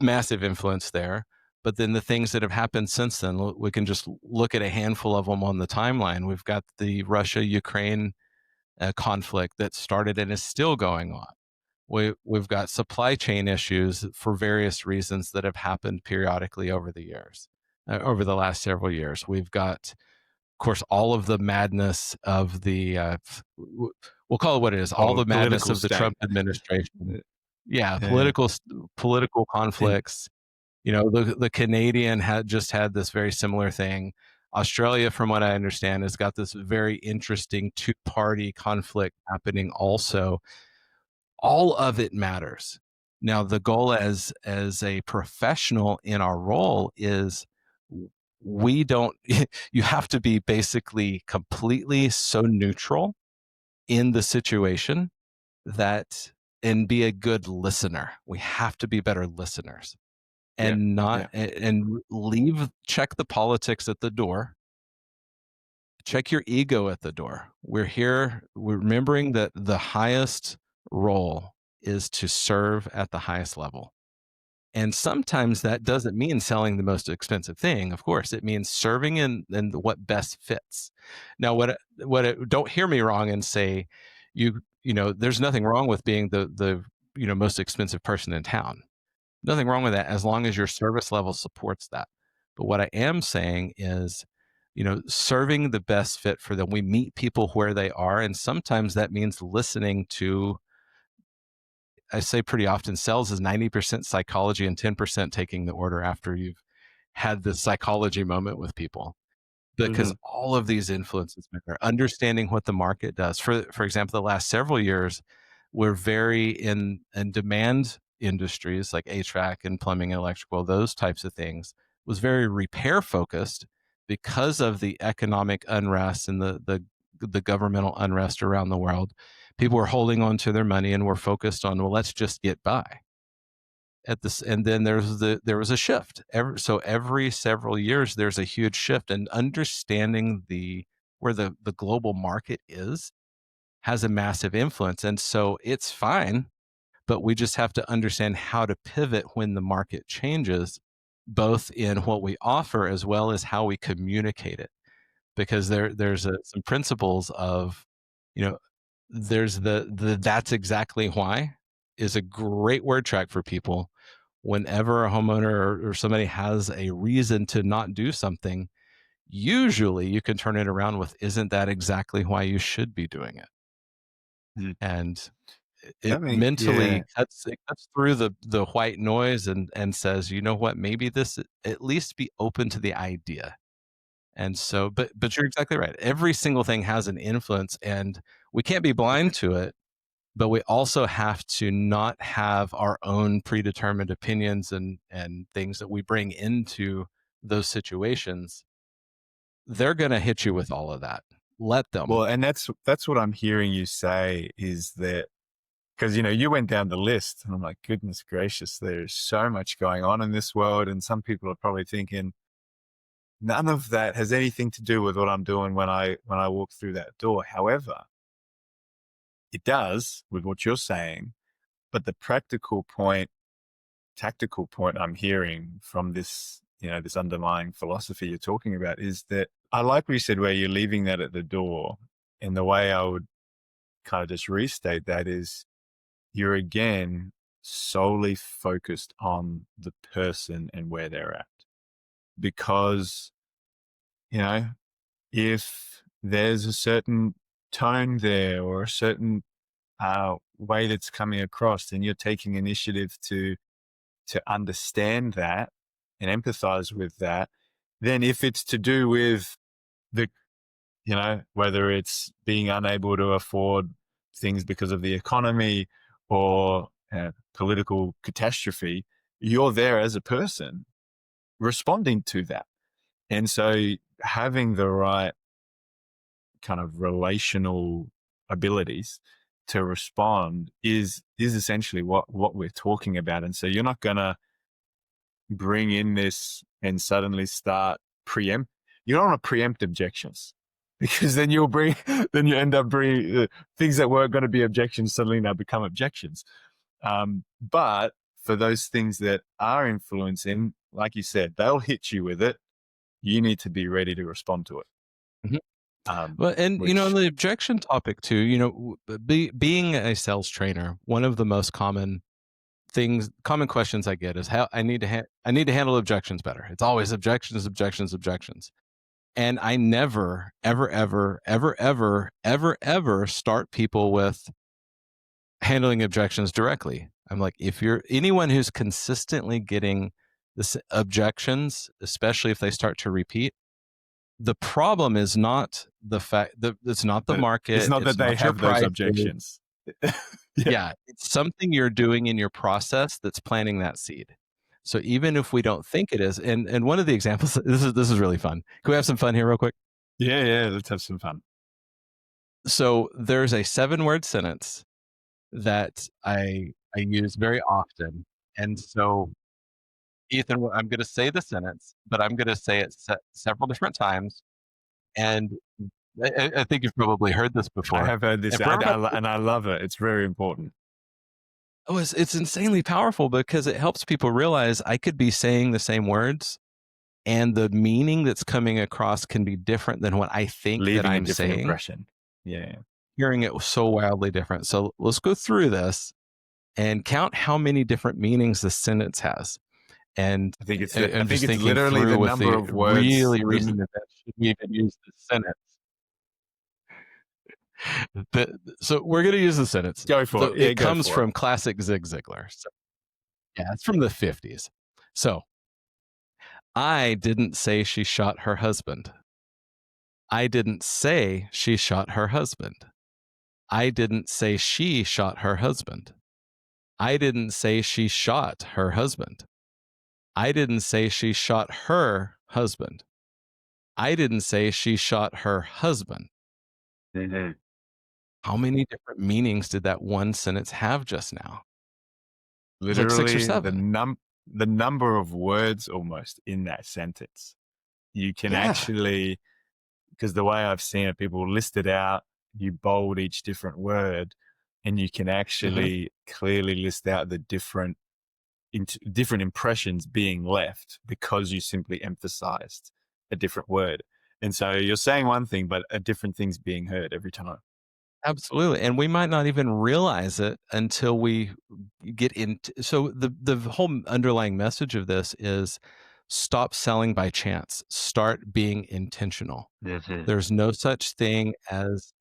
massive influence there. But then the things that have happened since then, we can just look at a handful of them on the timeline. We've got the Russia-Ukraine conflict that started and is still going on. We've got supply chain issues for various reasons that have happened periodically over the years, over the last several years. We've got, of course, all of the madness of we'll call it what it is, all Oh, the madness political of the state. Trump administration. Yeah, Yeah. political In, conflicts. The Canadian had just had this very similar thing. Australia, from what I understand, has got this very interesting two-party conflict happening also. All of it matters. Now, the goal as a professional in our role is we don't you have to be basically completely so neutral in the situation that and be a good listener. We have to be better listeners yeah. and not Yeah. and check the politics at the door. Check your ego at the door. We're remembering that the highest role is to serve at the highest level. And sometimes that doesn't mean selling the most expensive thing. Of course, it means serving in what best fits. Now, don't hear me wrong and say there's nothing wrong with being the most expensive person in town. Nothing wrong with that as long as your service level supports that. But what I am saying is, serving the best fit for them. We meet people where they are, and sometimes that means listening to, I say pretty often, sales is 90% psychology and 10% taking the order after you've had the psychology moment with people. Because Hmm. all of these influences matter. Understanding what the market does. For example, the last several years, we're very in demand industries like HVAC and plumbing and electrical, those types of things, was very repair focused because of the economic unrest and the governmental unrest around the world. People were holding on to their money and were focused on, well, let's just get by at this. And then there was a shift every several years there's a huge shift, and understanding where the global market is has a massive influence. And so it's fine, but we just have to understand how to pivot when the market changes, both in what we offer as well as how we communicate it. Because there's some principles of, you know there's the that's exactly why is a great word track for people. Whenever a homeowner or somebody has a reason to not do something, usually you can turn it around with, isn't that exactly why you should be doing it? Mm. And it Yeah. mentally cuts through the white noise and says, you know what, maybe this at least be open to the idea. And so, but you're exactly right. Every single thing has an influence, and we can't be blind to it. But we also have to not have our own predetermined opinions and things that we bring into those situations. They're going to hit you with all of that. Let them. Well, and that's what I'm hearing you say is that because you went down the list and I'm like, goodness gracious, there's so much going on in this world, and some people are probably thinking none of that has anything to do with what I'm doing when I walk through that door. However, it does with what you're saying, but the tactical point I'm hearing from this, this underlying philosophy you're talking about is that I like what you said where you're leaving that at the door. And the way I would kind of just restate that is you're again solely focused on the person and where they're at. Because, if there's a certain tone there or a certain way that's coming across, then you're taking initiative to understand that and empathize with that. Then if it's to do with the, whether it's being unable to afford things because of the economy or political catastrophe, you're there as a person responding to that. And so having the right kind of relational abilities to respond is essentially what we're talking about. And so you're not going to bring in this and suddenly start preempt. You don't want to preempt objections because then you end up bringing things that weren't going to be objections suddenly now become objections. But for those things that are influencing, like you said, they'll hit you with it. You need to be ready to respond to it. Mhm. Well, and on the objection topic too, being a sales trainer, one of the most common questions I get is how I need to handle objections better. It's always objections, objections, objections. And I never, ever, ever, ever, ever, ever, ever start people with handling objections directly. I'm like, if you're anyone who's consistently getting this objections, especially if they start to repeat, the problem is not the fact that it's not the market. It's not that they have those objections. Yeah, it's something you're doing in your process that's planting that seed. So even if we don't think it is, and one of the examples, this is really fun. Can we have some fun here real quick? Yeah, let's have some fun. So there's a 7-word sentence that I use very often. And so, Ethan, I'm going to say the sentence, but I'm going to say it several different times. And I think you've probably heard this before. I have heard this, and I love it. It's very important. Oh, it's insanely powerful because it helps people realize I could be saying the same words and the meaning that's coming across can be different than what I think Leaving that I'm a different saying. impression. Yeah. Hearing it was so wildly different. So let's go through this and count how many different meanings the sentence has. And I think it's literally the number of words. Really reason that should we even use this sentence. So we're going to use the sentence. Go for it. It comes from classic Zig Ziglar. So, yeah, it's from the 50s. So, I didn't say she shot her husband. I didn't say she shot her husband. I didn't say she shot her husband. I didn't say she shot her husband. I didn't say she shot her husband. I didn't say she shot her husband. Mm-hmm. How many different meanings did that one sentence have just now? Literally, like 6 or 7. The number of words almost in that sentence. You can actually, because the way I've seen it, people list it out, you bold each different word, and you can actually clearly list out the different impressions being left because you simply emphasized a different word. And so you're saying one thing, but a different thing's being heard every time. Absolutely. And we might not even realize it until we get into. So the whole underlying message of this is stop selling by chance. Start being intentional. There's no such thing as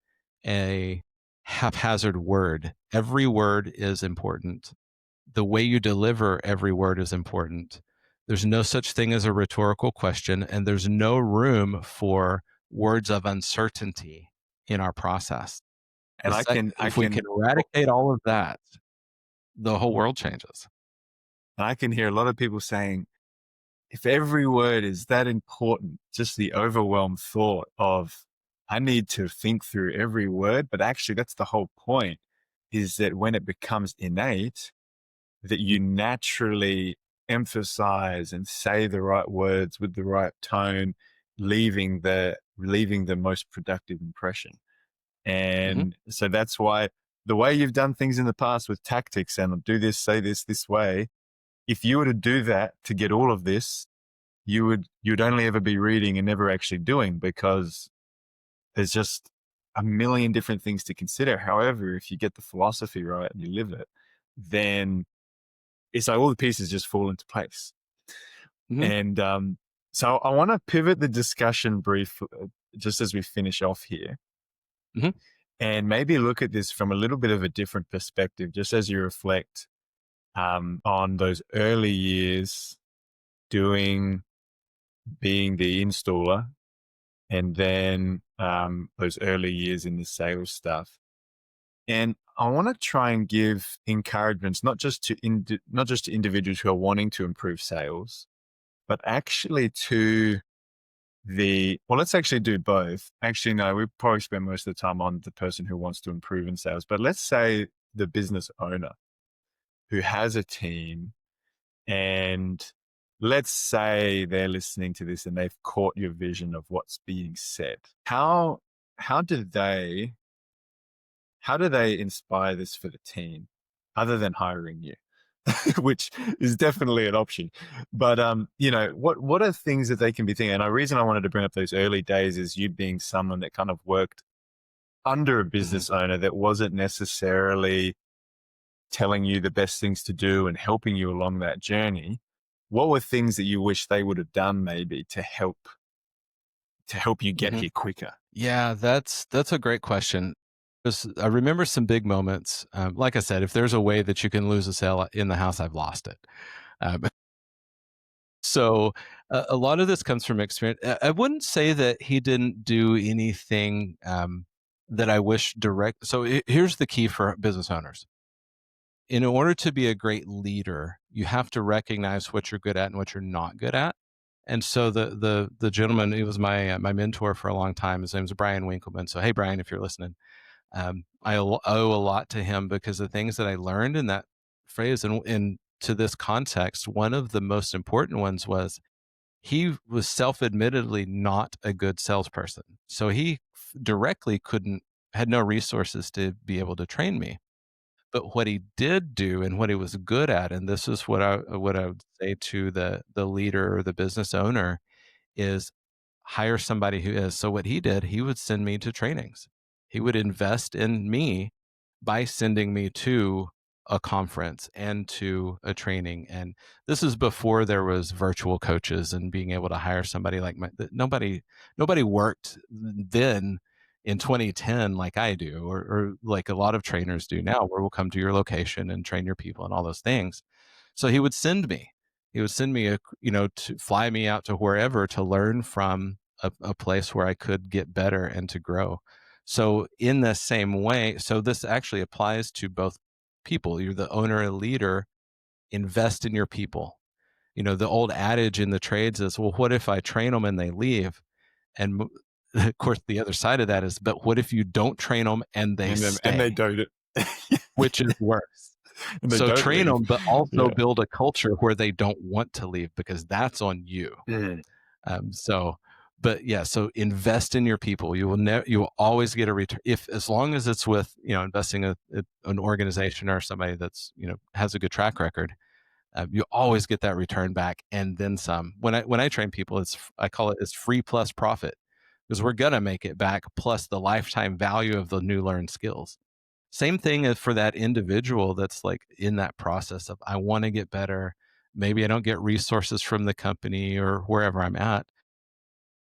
a haphazard word. Every word is important. The way you deliver every word is important. There's no such thing as a rhetorical question, and there's no room for words of uncertainty in our process. And I If we can can, eradicate all of that, the whole world changes. and I can hear a lot of people saying, if every word is that important, just the overwhelmed thought of, I need to think through every word, but actually that's the whole point, is that when it becomes innate, that you naturally emphasize and say the right words with the right tone, leaving the most productive impression. Mhm. And so that's why the way you've done things in the past with tactics and do this, say this way, if you were to do that to get all of this, you'd only ever be reading and never actually doing, because there's just a million different things to consider. However, if you get the philosophy right and you live it, then it's like all the pieces just fall into place. Mhm. And so I want to pivot the discussion brief just as we finish off here, Mhm. and maybe look at this from a little bit of a different perspective, just as you reflect on those early years doing being the installer, and then those early years in the sales stuff. And I want to try and give encouragements, not just to individuals who are wanting to improve sales, but actually to let's actually do both. Actually, no, we probably spend most of the time on the person who wants to improve in sales, but let's say the business owner who has a team, and let's say they're listening to this and they've caught your vision of what's being said. How do they inspire this for the team other than hiring you? Which is definitely an option. But what are things that they can be thinking? And the reason I wanted to bring up those early days is you being someone that kind of worked under a Mhm. business owner that wasn't necessarily telling you the best things to do and helping you along that journey. What were things that you wish they would have done maybe to help you get Mhm. here quicker? Yeah, that's a great question. I remember some big moments. Like I said, if there's a way that you can lose a sale in the house, I've lost it. Um, so a lot of this comes from experience. I wouldn't say that he didn't do anything that I wish direct. So here's the key for business owners. In order to be a great leader, you have to recognize what you're good at and what you're not good at. And so the gentleman, he was my mentor for a long time. His name's Brian Winkleman. So hey, Brian, if you're listening, I owe a lot to him because the things that I learned in that phrase and to this context, one of the most important ones was he was self-admittedly not a good salesperson. So he directly had no resources to be able to train me. But what he did do and what he was good at, and this is what I would say to the leader or the business owner, is hire somebody who is. So what he did, he would send me to trainings. He would invest in me by sending me to a conference and to a training. And this is before there was virtual coaches and being able to hire somebody like nobody worked then in 2010 like I do, or like a lot of trainers do now, where we'll come to your location and train your people and all those things. So he would send me. He would send me to fly me out to wherever to learn from a place where I could get better and to grow. So in the same way, so this actually applies to both people. You're the owner and leader, invest in your people. The old adage in the trades is, well, what if I train them and they leave? And of course, the other side of that is, but what if you don't train them and they And they stay, don't. which is worse? And they So don't train leave. them, but also Yeah. build a culture where they don't want to leave because that's on you. Mm. So, but yeah, so invest in your people. You will always get a return if, as long as it's with, investing an organization or somebody that's, has a good track record. You always get that return back and then some. When I train people, I call it's free plus profit, because we're gonna make it back plus the lifetime value of the new learned skills. Same thing as for that individual that's like in that process of, I want to get better. Maybe I don't get resources from the company or wherever I'm at.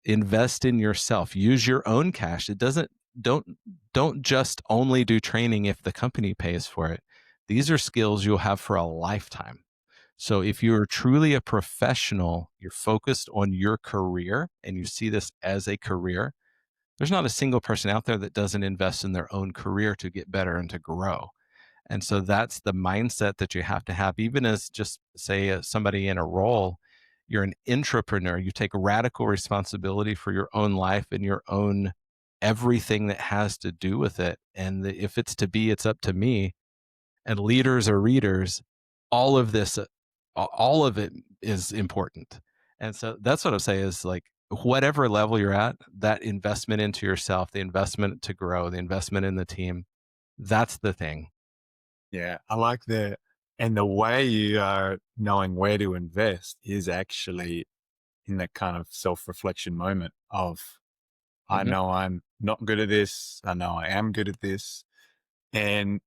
Invest in yourself. Use your own cash. It doesn't don't don't just only do training if the company pays for it. These are skills you'll have for a lifetime. So if you're truly a professional, you're focused on your career and you see this as a career, there's not a single person out there that doesn't invest in their own career to get better and to grow. And so that's the mindset that you have to have, even as just say somebody in a role, you're an entrepreneur, you take radical responsibility for your own life and your own everything that has to do with it. And if it's to be, it's up to me. And leaders or readers, all of this, all of it is important. And so that's what I say is like, whatever level you're at, that investment into yourself, the investment to grow, the investment in the team, that's the thing. Yeah, I like that. And the way you are knowing where to invest is actually in that kind of self-reflection moment of, I Hmm. know I'm not good at this. I know I am good at this. And,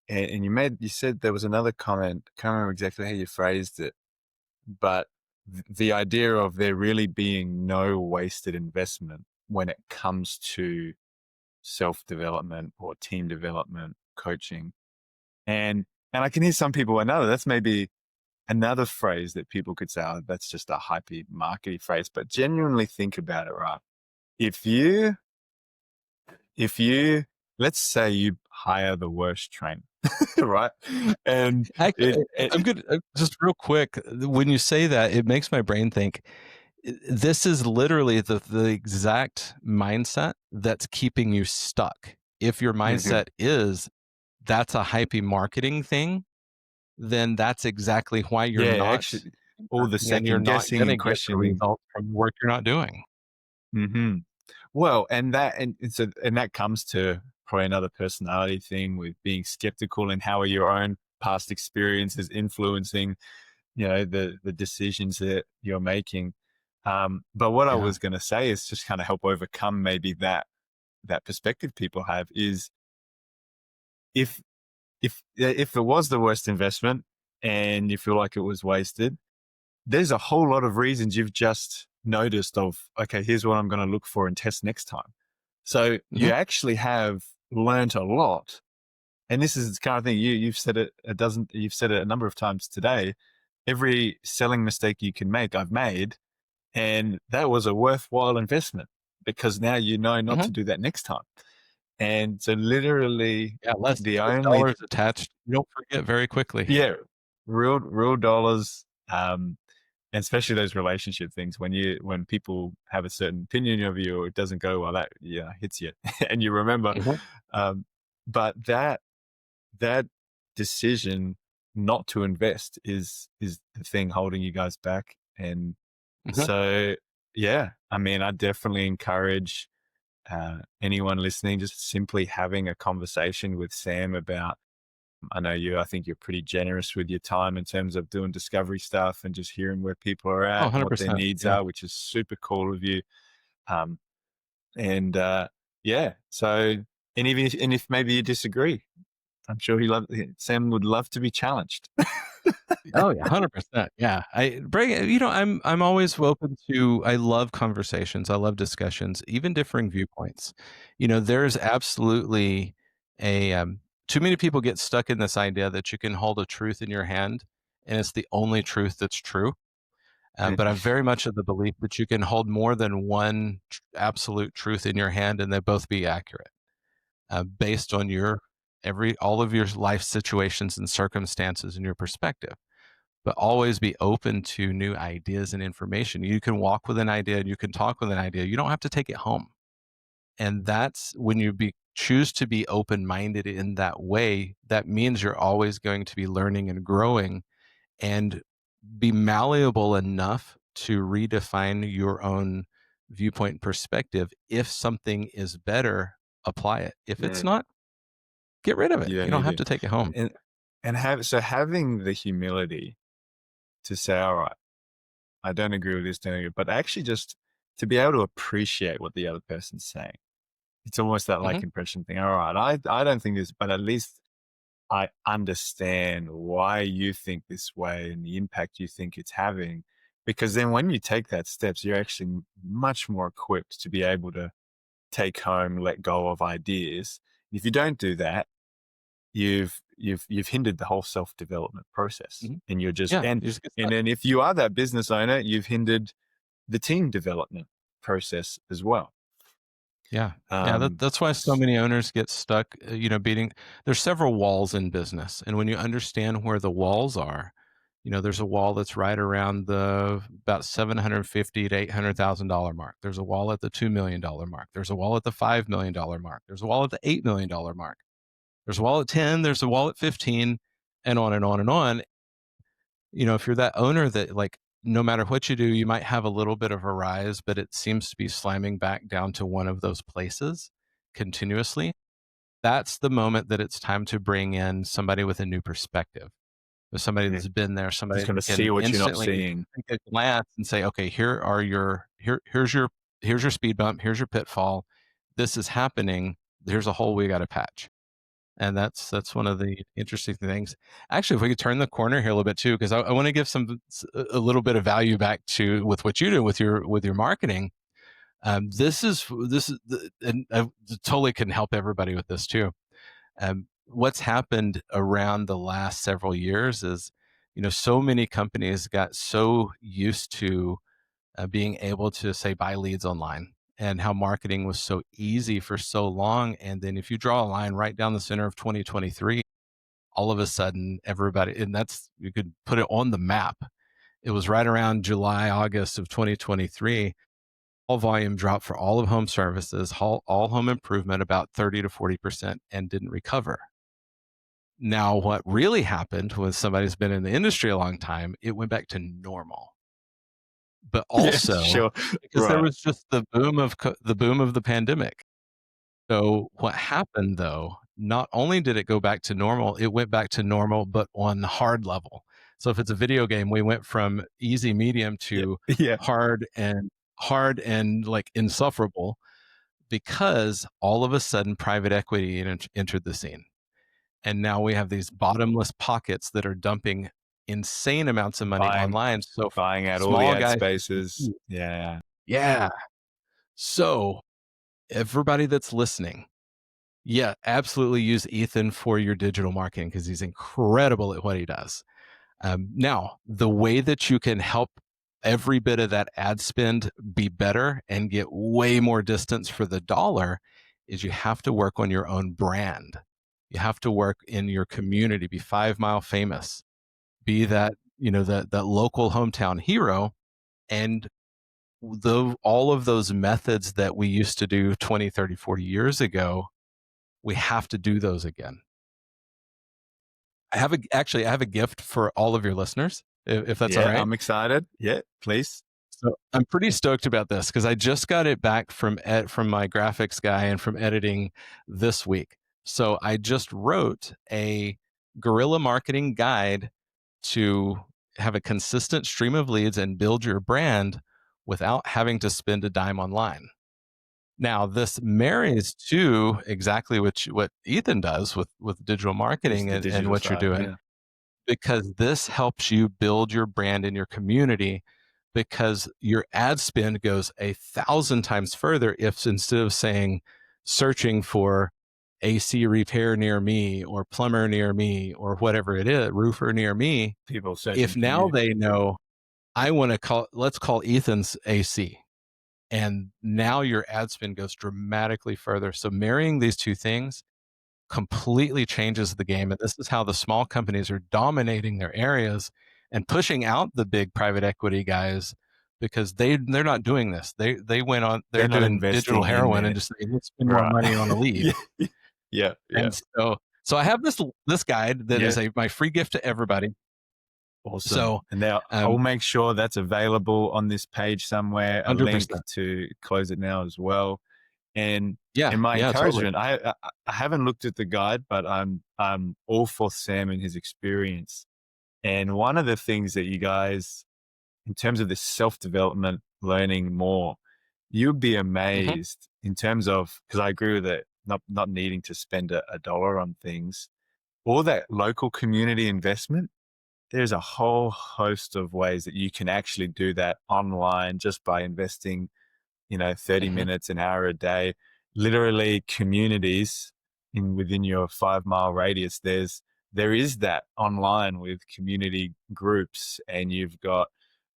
and you said there was another comment. Can't remember exactly how you phrased it, but the idea of there really being no wasted investment when it comes to self-development or team development, coaching. And I can hear some people, another, that's maybe another phrase that people could say, oh, that's just a hypey markety phrase, but genuinely think about it, right? If you, if you, let's say you hire the worst trainer, right? And it, Actually, it I'm good. Just real quick, when you say that, it makes my brain think this is literally the exact mindset that's keeping you stuck. If your mhm. mindset is that's a hypey marketing thing, then that's exactly why you're Yeah, not actually, all the investing and you're second not guessing going to and get the questioning. results from the work you're not doing. Hmm. Well, and that comes to probably another personality thing with being skeptical and how are your own past experiences influencing, the decisions that you're making. But what I Yeah. was going to say is just kind of help overcome maybe that perspective people have is if if it was the worst investment and you feel like it was wasted, there's a whole lot of reasons you've just noticed of, okay, here's what I'm going to look for and test next time. So you Hmm. actually have learned a lot. And this is the kind of thing you've said it a dozen, you've said it a number of times today. Every selling mistake you can make, I've made. And that was a worthwhile investment because now you know not Hmm. to do that next time. And so literally Yeah. the Less only, dollars attached. You don't forget very quickly. yeah, real dollars. And especially those relationship things when people have a certain opinion of you or it doesn't go well, that yeah hits you and you remember. Hmm. um, but that decision not to invest is the thing holding you guys back. And Hmm. so yeah, I mean, I definitely encourage anyone listening just simply having a conversation with Sam about, I know I think you're pretty generous with your time in terms of doing discovery stuff and just hearing where people are Oh, at and what their 100%. needs Yeah. are, which is super cool of you. Um, and yeah, so, and if maybe you disagree, I'm sure Sam would love to be challenged. Oh yeah, 100%. Yeah. I bring you know, I'm always open to I love conversations. I love discussions, even differing viewpoints. There's absolutely a too many people get stuck in this idea that you can hold a truth in your hand and it's the only truth that's true. But I'm very much of the belief that you can hold more than one absolute truth in your hand and they both be accurate, based on your every all of your life situations and circumstances and your perspective, but always be open to new ideas and information. You can walk with an idea and you can talk with an idea. You don't have to take it home. And that's when choose to be open minded in that way. That means you're always going to be learning and growing and be malleable enough to redefine your own viewpoint and perspective. If something is better, apply it. If it's Mm, not, get rid of it. you don't You don't need have to. to take it home. And having the humility to say, all right, I don't agree with this, don't agree, but actually just to be able to appreciate what the other person's saying. It's almost that Hmm. like impression thing. All right, I don't think this, but at least I understand why you think this way and the impact you think it's having. Because then when you take that steps, you're actually much more equipped to be able to take home, let go of ideas. If you don't do that, you've hindered the whole self-development process, Mhm. and you're just Yeah, you just get and stuck. then if you are that business owner, you've hindered the team development process as well. Yeah. Yeah, Um, that's why so many owners get stuck, beating there's several walls in business, and when you understand where the walls are, there's a wall that's right around the about 750 to $800,000 mark. There's a wall at the $2 million mark. There's a wall at the $5 million mark. There's a wall at the $8 million mark. There's a wall at 10. There's a wall at 15, and on and on and on. If you're that owner that like no matter what you do, you might have a little bit of a rise, but it seems to be slamming back down to one of those places continuously. That's the moment that it's time to bring in somebody with a new perspective, with somebody yeah, that's been there, somebody just going to that see can what you're not instantly seeing. take a glance and say, okay, here's your speed bump, here's your pitfall, this is happening, here's a hole we got to patch. And that's one of the interesting things. Actually, if we could turn the corner here a little bit too, because I want to give a little bit of value back to with what you do with your marketing. And I totally can help everybody with this too. What's happened around the last several years is, so many companies got so used to being able to say buy leads online and how marketing was so easy for so long. And then if you draw a line right down the center of 2023, all of a sudden everybody, and that's, you could put it on the map. It was right around July, August of 2023. All volume dropped for all of home services, all home improvement about 30 to 40% and didn't recover. Now, what really happened when somebody's been in the industry a long time, it went back to normal. But Yeah, also sure. because there Right. was just the boom of the pandemic. So what happened though, not only did it go back to normal, it went back to normal, but on the hard level. So if it's a video game, we went from easy, medium Yeah. to Yeah. hard and like insufferable because all of a sudden private equity entered the scene. And now we have these bottomless pockets that are dumping insane amounts of money Buying, online. So buying out all the small ad guys, spaces. Yeah. yeah. So everybody that's listening, yeah, absolutely use Ethan for your digital marketing because he's incredible at what he does. Now, the way that you can help every bit of that ad spend be better and get way more distance for the dollar is you have to work on your own brand. You have to work in your community, be 5 Mile famous, be that, that local hometown hero. And all of those methods that we used to do 20, 30, 40 years ago, we have to do those again. I have a gift for all of your listeners, if that's all Yeah. right. I'm excited. Yeah. Please. So I'm pretty stoked about this because I just got it back from my graphics guy and from editing this week. So I just wrote a guerrilla marketing guide to have a consistent stream of leads and build your brand without having to spend a dime online. Now, this marries to exactly what Ethan does with digital Just marketing the and digital what you're side. doing, Yeah. because this helps you build your brand in your community because your ad spend goes 1,000 times further if instead of saying searching for AC repair near me or plumber near me or whatever it is, roofer near me, People searching if for now you. they know I want to let's call Ethan's AC. And now your ad spend goes dramatically further. So marrying these two things completely changes the game. And this is how the small companies are dominating their areas and pushing out the big private equity guys because they're not doing this. They went on, they're They're not doing digital investing in heroin and it. just saying, let's spend more Right. money on a lead. Yeah. Yeah. Yeah. And so I have this guide that Yeah. is my free gift to everybody. Awesome. So And now I'll make sure that's available on this page somewhere, a link 100%. to close it now as well. And Yeah. my Yeah, totally. encouragement, I haven't looked at the guide, but I'm all for Sam and his experience. And one of the things that you guys, in terms of this self-development, learning more, you'd be Hmm. amazed in terms of, because I agree with it, not needing to spend a dollar on things, all that local community investment. There's a whole host of ways that you can actually do that online just by investing, 30 Hmm. minutes, an hour a day. literally communities within your 5 mile radius. There is that online with community groups, and you've got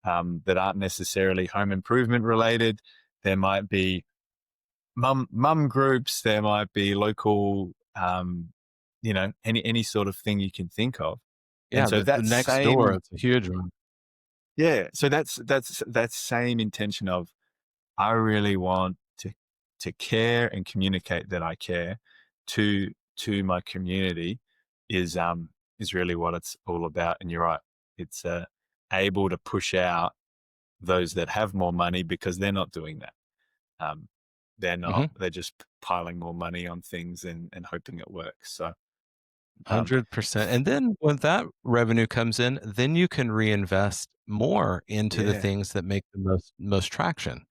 that aren't necessarily home improvement related. There might be mum groups. There might be local, any sort of thing you can think of. And Yeah, so the that next door, same, it's a huge one. yeah, so that's that same intention of, I really want to care and communicate that I care to my community is really what it's all about. And you're right, it's able to push out those that have more money because they're not doing that. Um, Mhm. they're just piling more money on things and hoping it works. So, um, 100%. And then when that revenue comes in, then you can reinvest more into the yeah, things that make the most traction.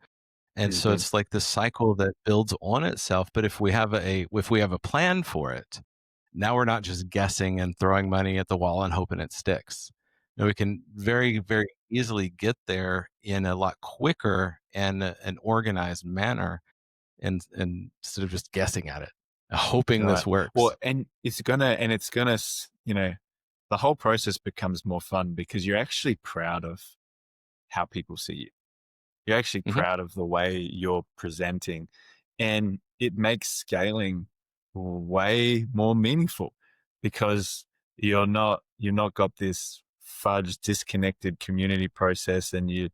And so mhm, it's like this cycle that builds on itself. But if we have a plan for it, now we're not just guessing and throwing money at the wall and hoping it sticks. No, we can very, very easily get there in a lot quicker and an organized manner, and instead of just guessing at it, hoping right. this works. Well, and the whole process becomes more fun because you're actually proud of how people see you. You're actually Hmm. proud of the way you're presenting, and it makes scaling way more meaningful because you're not got this fudged, disconnected community process, and you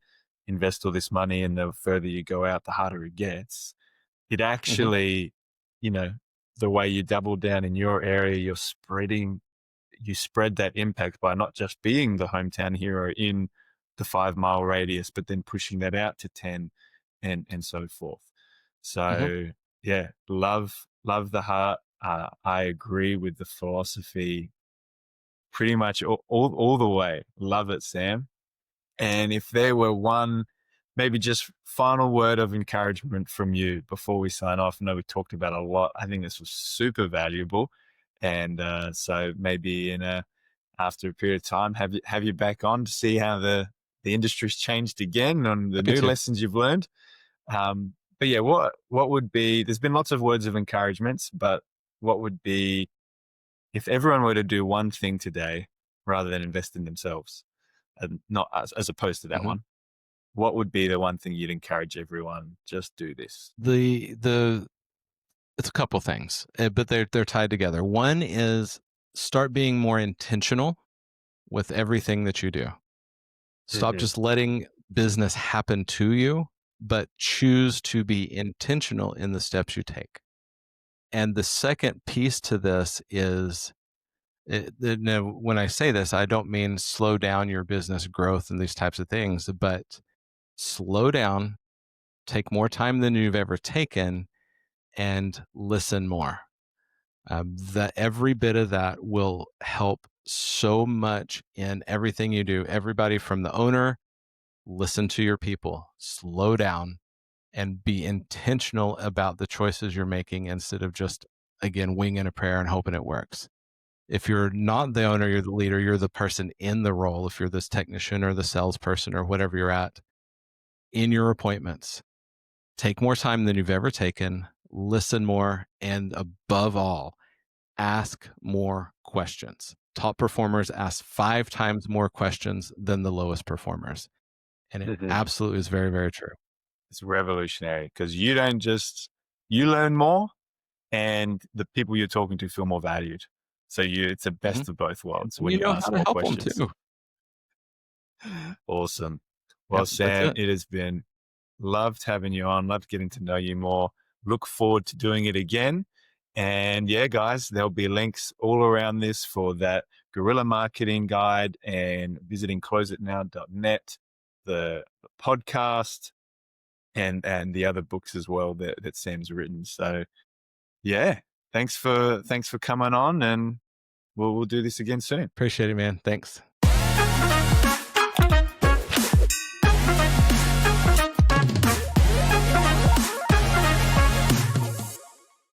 invest all this money, and the further you go out, the harder it gets. It Hmm. actually, you know, the way you double down in your area, you spread that impact by not just being the hometown hero in the 5 mile radius, but then pushing that out to 10 and so forth. Hmm. So yeah, love the heart. I agree with the philosophy pretty much all the way. Love it, Sam. And if there were one, maybe just final word of encouragement from you before we sign off. I know we talked about a lot. I think this was super valuable. And so maybe after a period of time, have you back on to see how the industry's changed again and the Happy new to. lessons you've learned. But yeah, what would be? There's been lots of words of encouragements, but what would be if everyone were to do one thing today rather than invest in themselves, and not as opposed to that Hmm. one? What would be the one thing you'd encourage everyone? Just do this. The It's a couple things, but they're tied together. One is start being more intentional with everything that you do. Stop Hmm. just letting business happen to you, but choose to be intentional in the steps you take. And the second piece to this is, no, when I say this, I don't mean slow down your business growth and these types of things, but slow down, take more time than you've ever taken, and listen more. That every bit of that will help so much in everything you do. Everybody from the owner, listen to your people, slow down, and be intentional about the choices you're making instead of just, again, winging a prayer and hoping it works. If you're not the owner, you're the leader, you're the person in the role. If you're this technician or the salesperson or whatever you're at, in your appointments, take more time than you've ever taken, listen more, and above all, ask more questions. Top performers ask 5 times more questions than the lowest performers. And it Hmm. absolutely is very, very true. It's revolutionary because you learn more, and the people you're talking to feel more valued. So it's the Mhm. best of both worlds And when you you know ask how to more help them questions. too. Awesome. Well, Yep, that's Sam, it. it has been loved having you on, loved getting to know you more. Look forward to doing it again. And yeah, guys, there'll be links all around this for that guerrilla marketing guide and visiting closeitnow.net, the podcast, and the other books as well that Sam's written. So yeah, thanks for coming on, and we'll do this again soon. Appreciate it, man. Thanks.